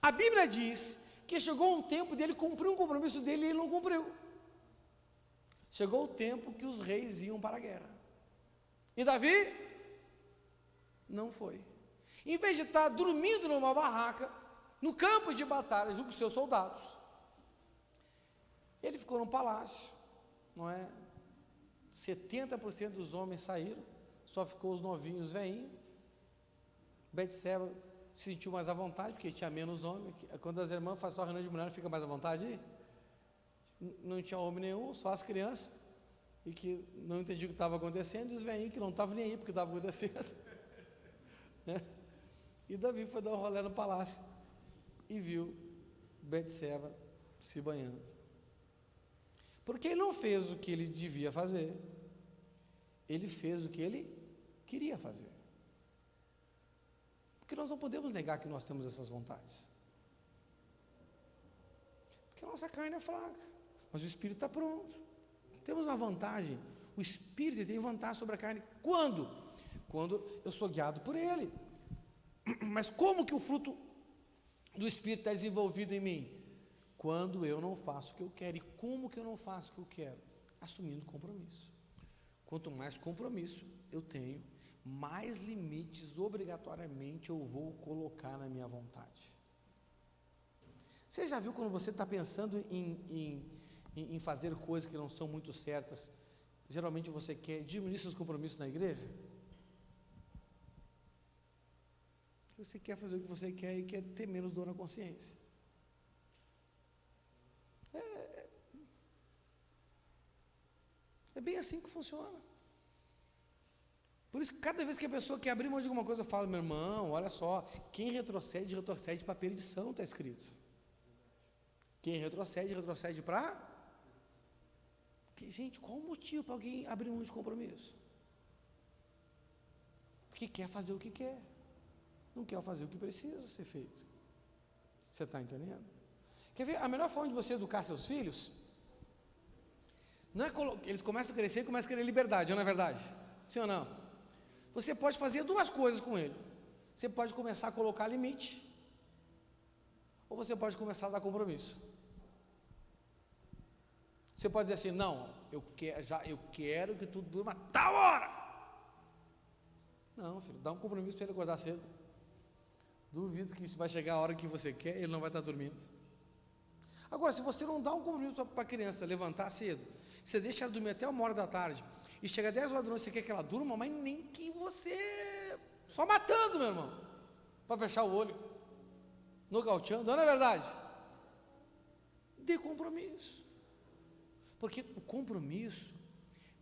A Bíblia diz que chegou um tempo dele cumprir um compromisso dele e ele não cumpriu. Chegou o tempo que os reis iam para a guerra. E Davi não foi. Em vez de estar dormindo numa barraca, no campo de batalha, junto com os seus soldados. Ele ficou no palácio, não é? 70% dos homens saíram, só ficou os novinhos, veinhos. Betseba se sentiu mais à vontade, porque tinha menos homem. Quando as irmãs fazem só reunião de mulher, fica mais à vontade. Não tinha homem nenhum, só as crianças, e que não entendiam o que estava acontecendo, e os veinhos que não estavam nem aí porque estava acontecendo. Né? E Davi foi dar um rolê no palácio e viu Betseba se banhando. Porque ele não fez o que ele devia fazer, ele fez o que ele queria fazer. Porque nós não podemos negar que nós temos essas vontades. Porque a nossa carne é fraca, mas o espírito está pronto. Temos uma vantagem, o espírito tem vantagem sobre a carne. Quando? Quando eu sou guiado por ele. Mas como que o fruto do espírito está desenvolvido em mim? Quando eu não faço o que eu quero. E como que eu não faço o que eu quero? Assumindo compromisso. Quanto mais compromisso eu tenho, mais limites obrigatoriamente eu vou colocar na minha vontade. Você já viu quando você está pensando em fazer coisas que não são muito certas, geralmente você quer diminuir seus compromissos na igreja? Você quer fazer o que você quer e quer ter menos dor na consciência. É bem assim que funciona. Por isso que cada vez que a pessoa quer abrir mão de alguma coisa, eu falo, meu irmão, olha só, quem retrocede, retrocede para a perdição, está escrito. Quem retrocede, retrocede para... Gente, qual o motivo para alguém abrir mão de compromisso? Porque quer fazer o que quer, não quer fazer o que precisa ser feito. Você está entendendo? Quer ver, a melhor forma de você educar seus filhos, não é eles começam a crescer e começam a querer liberdade, não é verdade? Sim ou não? Você pode fazer duas coisas com ele. Você pode começar a colocar limite, ou você pode começar a dar compromisso. Você pode dizer assim, não, eu quero que tudo durma tal hora. Não, filho, dá um compromisso para ele acordar cedo. Duvido que vai chegar a hora que você quer, ele não vai estar dormindo. Agora, se você não dá um compromisso para a criança levantar cedo, você deixa ela dormir até 1h da tarde, e chega 10 horas da noite, você quer que ela durma, mas nem que você... Só matando, meu irmão, para fechar o olho, nocauteando, não é verdade? Dê compromisso, porque o compromisso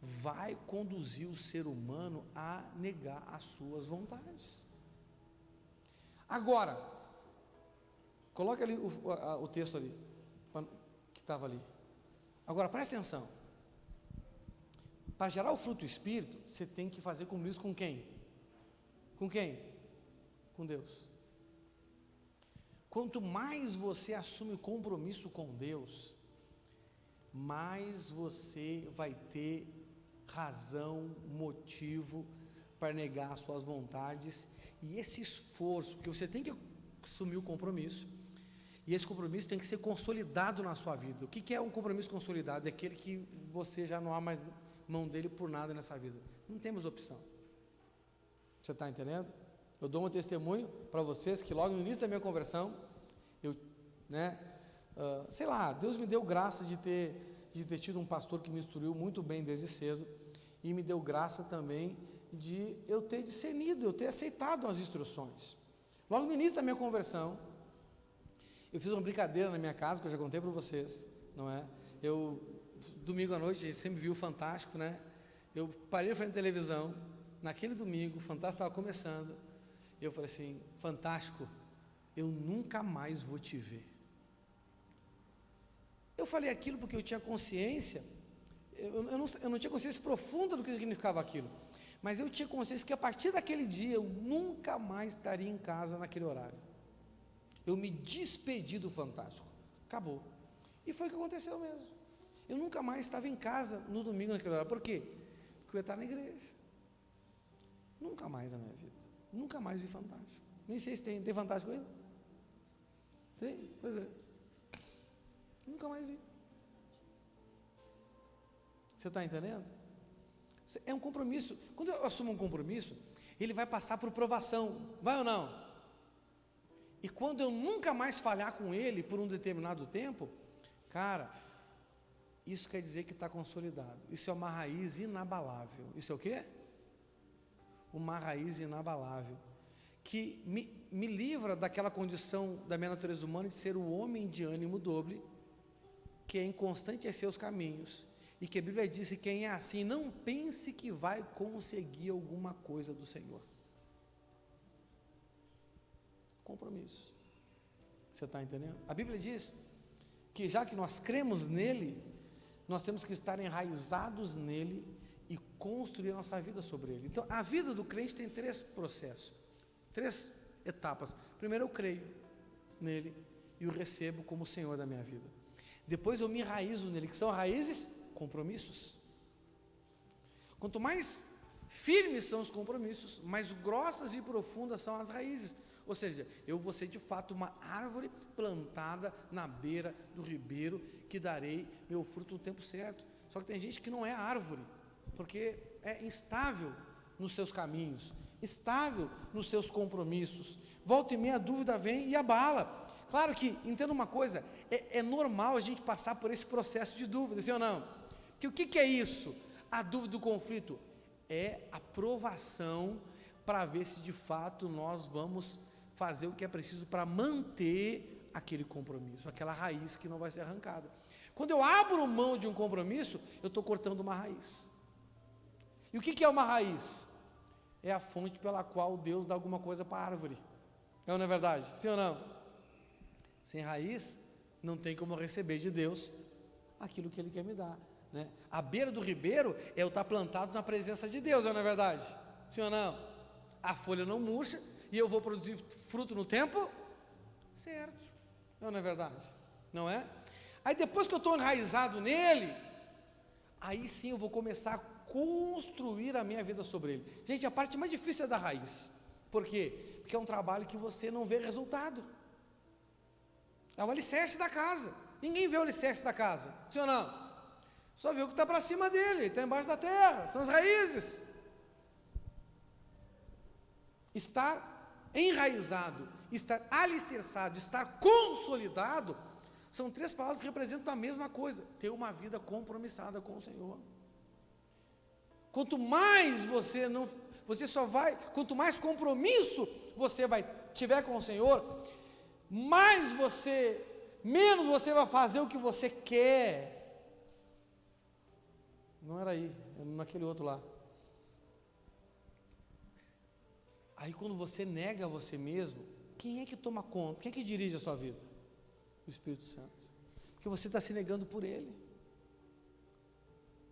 vai conduzir o ser humano a negar as suas vontades. Agora, coloque ali o texto ali, que estava ali. Agora, presta atenção. Para gerar o fruto do Espírito, você tem que fazer compromisso com quem? Com quem? Com Deus. Quanto mais você assume compromisso com Deus, mais você vai ter razão, motivo para negar as suas vontades, e esse esforço, porque você tem que assumir o compromisso, e esse compromisso tem que ser consolidado na sua vida. O que é um compromisso consolidado? É aquele que você já não há mais mão dele por nada nessa vida. Não temos opção. Você está entendendo? Eu dou um testemunho para vocês que logo no início da minha conversão, sei lá, Deus me deu graça de ter tido um pastor que me instruiu muito bem desde cedo, e me deu graça também de eu ter discernido, eu ter aceitado as instruções. Logo no início da minha conversão, eu fiz uma brincadeira na minha casa, que eu já contei para vocês, não é? Domingo à noite, sempre vi o Fantástico, né? Eu parei na frente da televisão, naquele domingo, o Fantástico estava começando, e eu falei assim, Fantástico, eu nunca mais vou te ver. Eu falei aquilo porque eu tinha consciência, eu não tinha consciência profunda do que significava aquilo, mas eu tinha consciência que a partir daquele dia, eu nunca mais estaria em casa naquele horário. Eu me despedi do Fantástico, acabou. E foi o que aconteceu mesmo. Eu nunca mais estava em casa no domingo naquele horário. Por quê? Porque eu ia estar na igreja. Nunca mais na minha vida. Nunca mais vi Fantástico. Nem sei se tem Fantástico ainda? Tem? Pois é. Nunca mais vi. Você está entendendo? É um compromisso. Quando eu assumo um compromisso, ele vai passar por provação. Vai ou não? e quando eu nunca mais falhar com ele por um determinado tempo, cara, isso quer dizer que está consolidado. Isso é uma raiz inabalável. Isso é o quê? Uma raiz inabalável, que me livra daquela condição da minha natureza humana de ser o homem de ânimo doble, que é inconstante em seus caminhos, e que a Bíblia diz que quem é assim, não pense que vai conseguir alguma coisa do Senhor. Compromisso. Você está entendendo? A Bíblia diz que já que nós cremos nele, nós temos que estar enraizados nele e construir a nossa vida sobre ele. Então, a vida do crente tem 3 processos, 3 etapas. Primeiro, eu creio nele e o recebo como Senhor da minha vida. Depois eu me enraizo nele, que são raízes, compromissos. Quanto mais firmes são os compromissos, mais grossas e profundas são as raízes. Ou seja, eu vou ser de fato uma árvore plantada na beira do ribeiro, que darei meu fruto no tempo certo. Só que tem gente que não é árvore, porque é instável nos seus caminhos, estável nos seus compromissos. Volta e meia a dúvida vem e abala. Claro que, entenda uma coisa, é normal a gente passar por esse processo de dúvida, sim ou não? Que o que é isso? A dúvida do conflito é a provação para ver se de fato nós vamos fazer o que é preciso para manter aquele compromisso, aquela raiz que não vai ser arrancada. Quando eu abro mão de um compromisso, eu estou cortando uma raiz. E o que é uma raiz? É a fonte pela qual Deus dá alguma coisa para a árvore. É ou não é verdade? Sim ou não? Sem raiz, não tem como receber de Deus aquilo que Ele quer me dar, né? A beira do ribeiro é eu estar plantado na presença de Deus, é ou não é verdade? Sim ou não? A folha não murcha e eu vou produzir fruto no tempo certo, é ou não é verdade? Não é? Aí depois que eu estou enraizado nele, aí sim eu vou começar a construir a minha vida sobre ele. Gente, a parte mais difícil é da raiz. Por quê? Porque é um trabalho que você não vê resultado. É o alicerce da casa. Ninguém vê o alicerce da casa, sim ou não? Só vê o que está para cima dele, está embaixo da terra, são as raízes. Estar enraizado, estar alicerçado, estar consolidado, são 3 palavras que representam a mesma coisa: ter uma vida compromissada com o Senhor. Quanto mais quanto mais compromisso você tiver com o Senhor, menos você vai fazer o que você quer. Não era aí, era naquele outro lá. Aí quando você nega você mesmo, quem é que toma conta? Quem é que dirige a sua vida? O Espírito Santo. Porque você está se negando por Ele.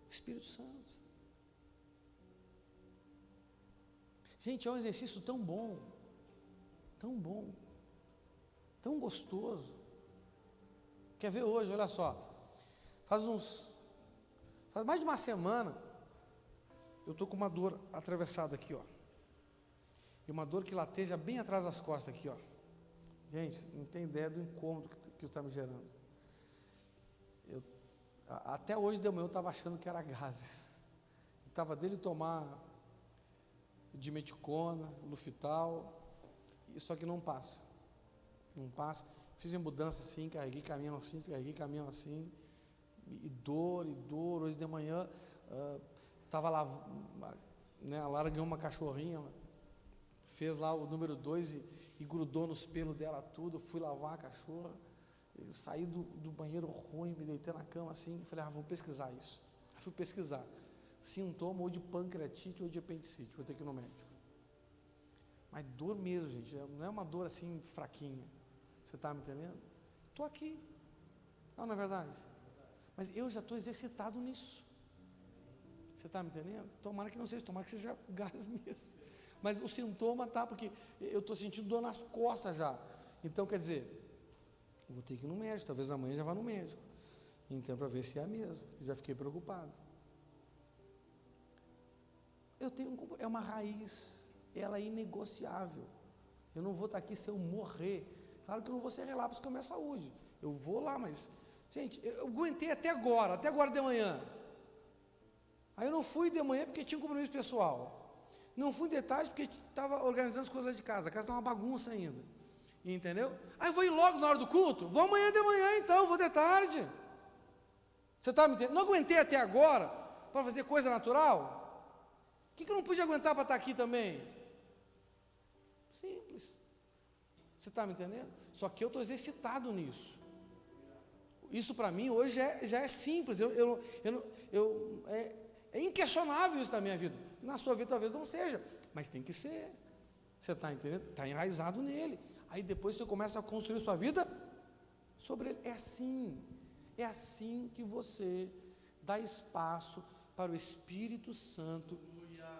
O Espírito Santo. Gente, é um exercício tão bom, tão gostoso. Quer ver hoje? Olha só. Faz mais de uma semana, eu estou com uma dor atravessada aqui, ó. E uma dor que lateja bem atrás das costas aqui, ó. Gente, não tem ideia do incômodo que isso está me gerando. Até hoje de manhã eu estava achando que era gases. Estava dele tomar dimeticona, Lufital, só que não passa. Não passa. Fiz em mudança assim, carreguei caminhão assim, e dor. Hoje de manhã, estava lá, né, a Lara ganhou uma cachorrinha, fez lá o número 2 e grudou nos pelos dela tudo. Eu fui lavar a cachorra, eu saí do banheiro ruim, me deitei na cama assim, falei, vou pesquisar isso. Aí fui pesquisar, sintoma ou de pancreatite ou de apendicite, vou ter que ir no médico. Mas dor mesmo, gente, não é uma dor assim fraquinha, você está me entendendo? Estou aqui, não é verdade? Mas eu já estou exercitado nisso, você está me entendendo? Tomara que não seja, tomara que seja gás mesmo. Mas o sintoma tá, porque eu estou sentindo dor nas costas já. Então, quer dizer, eu vou ter que ir no médico, talvez amanhã já vá no médico. Então, para ver se é mesmo. Já fiquei preocupado. É uma raiz, ela é inegociável. Eu não vou estar aqui se eu morrer. Claro que eu não vou ser relapso com a minha saúde. Eu vou lá, mas, gente, eu aguentei até agora de manhã. Aí eu não fui de manhã porque tinha um compromisso pessoal. Não fui de tarde porque estava organizando as coisas lá de casa. A casa está uma bagunça ainda. Entendeu? Aí eu vou ir logo na hora do culto? Vou amanhã de manhã então, vou de tarde. Você está me entendendo? Não aguentei até agora para fazer coisa natural? O que eu não pude aguentar para estar aqui também? Simples. Você está me entendendo? Só que eu estou exercitado nisso. Isso para mim hoje já é simples. É inquestionável isso na minha vida. Na sua vida talvez não seja, mas tem que ser. Você está entendendo? Está enraizado nele. Aí depois você começa a construir sua vida sobre ele. É assim que você dá espaço para o Espírito Santo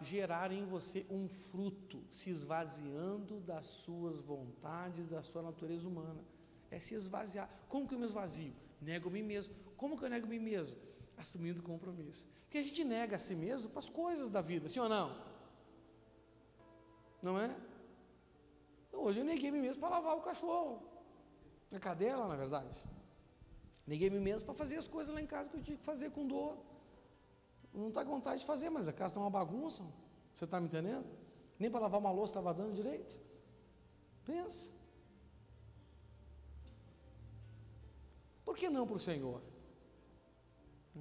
gerar em você um fruto, se esvaziando das suas vontades, da sua natureza humana. É se esvaziar. Como que eu me esvazio? Nego a mim mesmo. Como que eu nego a mim mesmo? Assumindo compromisso. Porque a gente nega a si mesmo para as coisas da vida, sim ou não? Não é? Hoje eu neguei a mim mesmo para lavar o cachorro, a cadela, na verdade. Neguei a mim mesmo para fazer as coisas lá em casa que eu tinha que fazer com dor. Não está com vontade de fazer, mas a casa está uma bagunça. Você está me entendendo? Nem para lavar uma louça estava dando direito. Pensa. Por que não para o Senhor?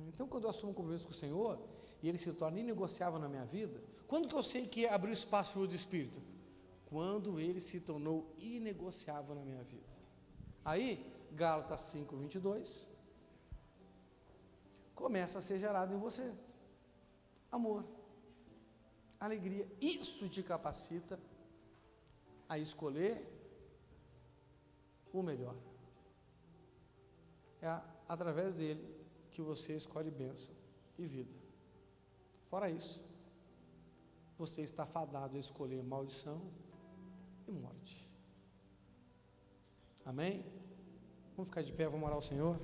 Então, quando eu assumo um compromisso com o Senhor, e Ele se torna inegociável na minha vida, quando que eu sei que abriu espaço para o fruto do Espírito? Quando Ele se tornou inegociável na minha vida. Aí, Gálatas 5:22, começa a ser gerado em você amor, alegria. Isso te capacita a escolher o melhor. É através dele que você escolhe bênção e vida. Fora isso, você está fadado a escolher maldição e morte. Amém? Vamos ficar de pé, vamos orar ao Senhor.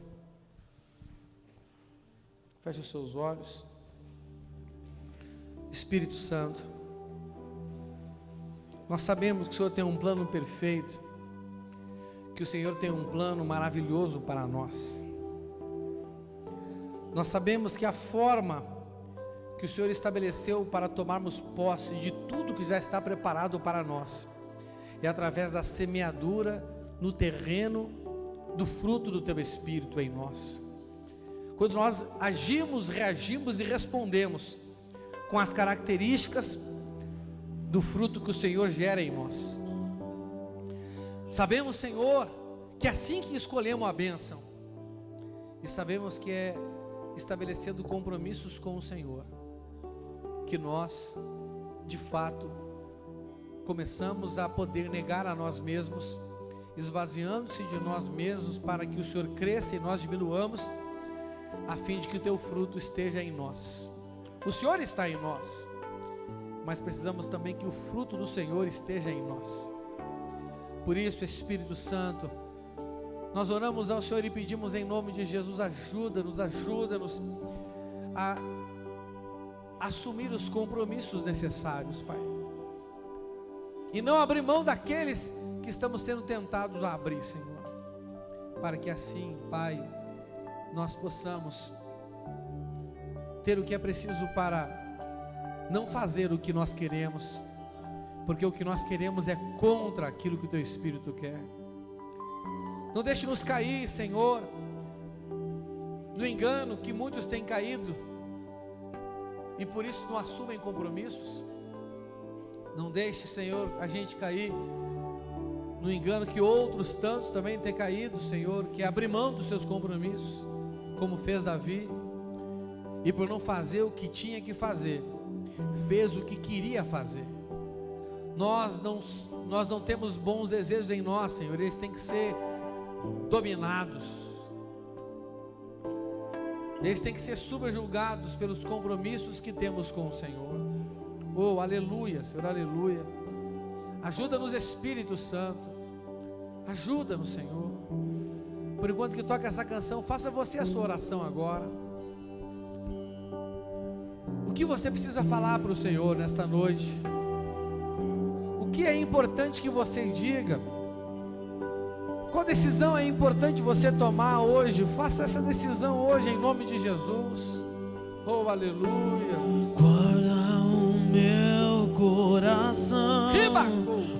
Feche os seus olhos. Espírito Santo, nós sabemos que o Senhor tem um plano perfeito, que o Senhor tem um plano maravilhoso para nós. Nós sabemos que a forma que o Senhor estabeleceu para tomarmos posse de tudo que já está preparado para nós é através da semeadura no terreno do fruto do Teu Espírito em nós. Quando nós agimos, reagimos e respondemos com as características do fruto que o Senhor gera em nós. Sabemos, Senhor, que assim que escolhemos a bênção, e sabemos que é estabelecendo compromissos com o Senhor, que nós, de fato, começamos a poder negar a nós mesmos, esvaziando-se de nós mesmos para que o Senhor cresça e nós diminuamos, a fim de que o Teu fruto esteja em nós. O Senhor está em nós, mas precisamos também que o fruto do Senhor esteja em nós. Por isso, Espírito Santo, nós oramos ao Senhor e pedimos em nome de Jesus, ajuda-nos a assumir os compromissos necessários, Pai, e não abrir mão daqueles que estamos sendo tentados a abrir, Senhor, para que assim, Pai, nós possamos ter o que é preciso para não fazer o que nós queremos, porque o que nós queremos é contra aquilo que o Teu Espírito quer. Não deixe-nos cair, Senhor, no engano que muitos têm caído, e por isso não assumem compromissos. Não deixe, Senhor, a gente cair no engano que outros tantos também têm caído, Senhor, que é abrir mão dos seus compromissos, como fez Davi, e por não fazer o que tinha que fazer, fez o que queria fazer. Nós não temos bons desejos em nós, Senhor, eles têm que ser dominados, eles têm que ser subjugados pelos compromissos que temos com o Senhor. Oh, aleluia, Senhor, aleluia. Ajuda-nos, Espírito Santo, ajuda-nos, Senhor. Por enquanto que toca essa canção, faça você a sua oração agora. O que você precisa falar para o Senhor nesta noite? O que é importante que você diga? Qual decisão é importante você tomar hoje? Faça essa decisão hoje em nome de Jesus. Oh, aleluia. Guarda o meu coração,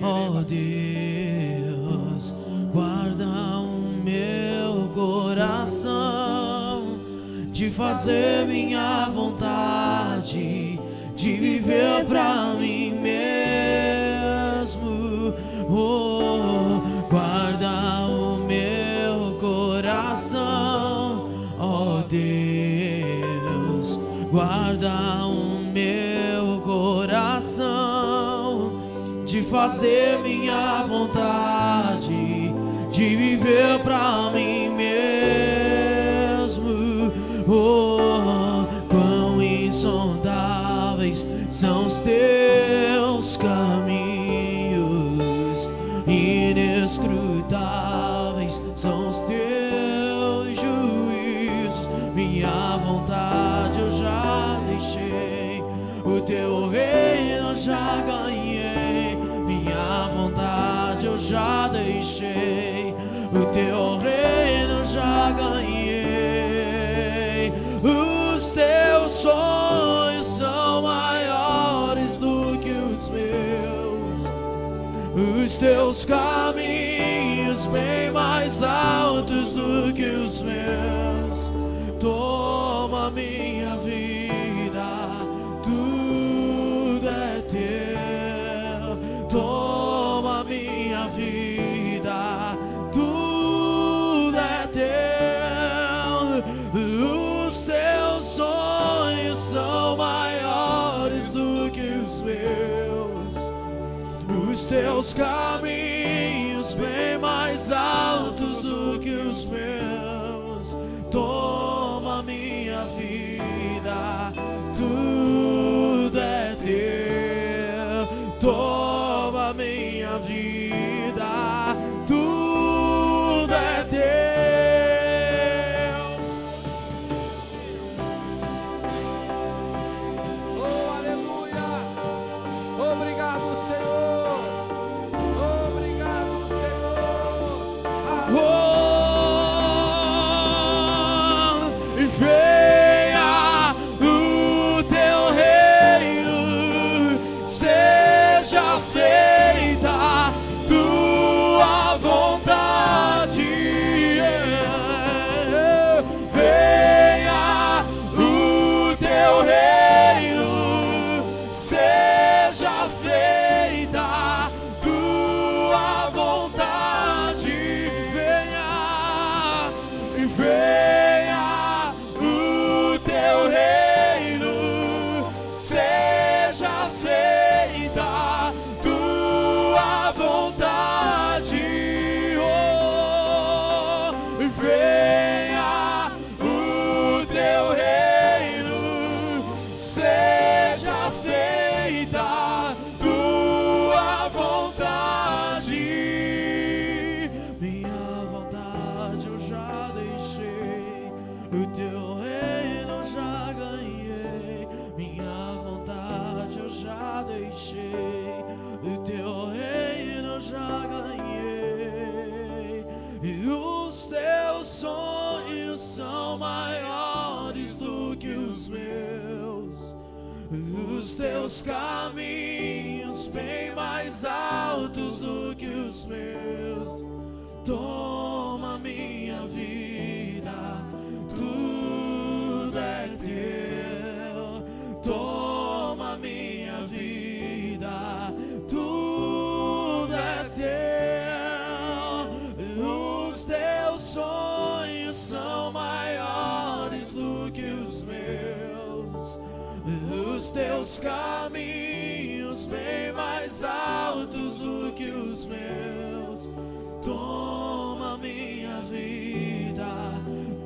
ó Deus, guarda o meu coração de fazer minha vontade, de viver pra mim mesmo. Oh, guarda o meu coração, ó Deus, guarda o meu coração de fazer minha vontade, de viver pra mim mesmo. Oh, quão insondáveis são os teus caminhos, inescrutáveis são os teus juízos. Minha vontade eu já deixei, o teu reino eu já ganhei. Minha vontade eu já deixei, o teu reino eu já ganhei. Os teus sonhos são maiores do que os meus, os teus caminhos bem mais altos do que os meus. Toma minha vida, tudo é teu. Toma minha vida, tudo é teu. Os teus sonhos são maiores do que os meus, os teus caminhos bem mais altos do que os meus. Toma minha vida, tudo é teu. Toma minha vida, tudo é teu. Oh, aleluia! Obrigado, Senhor! Obrigado, Senhor! Oh, e venha o teu reino, seja feita tua vontade. Venha o teu reino, seja feita tua vontade. Venha e venha o teu reino, seja feita tua vontade. Oh, venha o teu reino, seja feita tua vontade. Minha vontade eu já deixei, o teu reino eu já ganhei. Minha vontade eu já deixei, o teu reino eu já ganhei. E os teus sonhos são maiores do que os meus, os teus caminhos bem mais altos do que os meus. Toma minha vida, tudo é teu. Toma minha vida, tudo é teu. Os teus sonhos são maiores do que os meus, os teus caminhos bem mais altos do que os meus. Toma minha vida,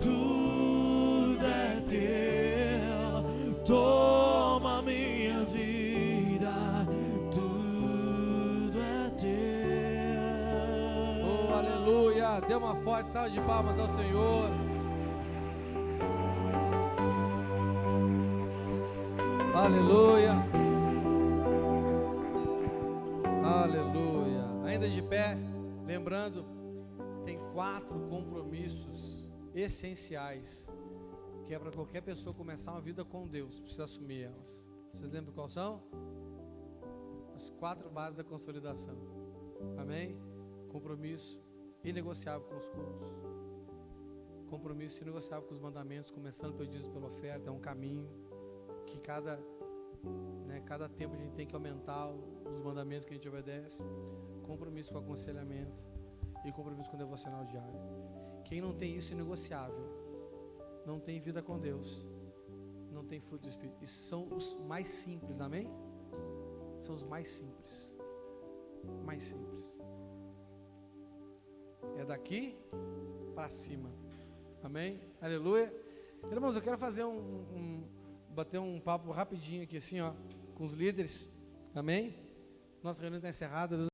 tudo é teu. Toma minha vida, tudo é teu. Oh, aleluia! Dê uma forte salva de palmas ao Senhor. Aleluia! Aleluia! Ainda de pé, lembrando, tem 4 compromissos essenciais que é para qualquer pessoa começar uma vida com Deus, precisa assumir elas. Vocês lembram quais são? As 4 bases da consolidação. Amém? Compromisso inegociável com os cultos. Compromisso inegociável com os mandamentos, começando pelo dízimo, pela oferta. É um caminho que cada tempo a gente tem que aumentar os mandamentos que a gente obedece. Compromisso com o aconselhamento e compromisso com o devocional diário. Quem não tem isso inegociável, não tem vida com Deus, não tem fruto do Espírito. Isso são os mais simples, amém? São os mais simples. Mais simples. É daqui para cima. Amém? Aleluia. Irmãos, eu quero fazer bater um papo rapidinho aqui assim, ó, com os líderes. Amém? Nossa reunião está encerrada.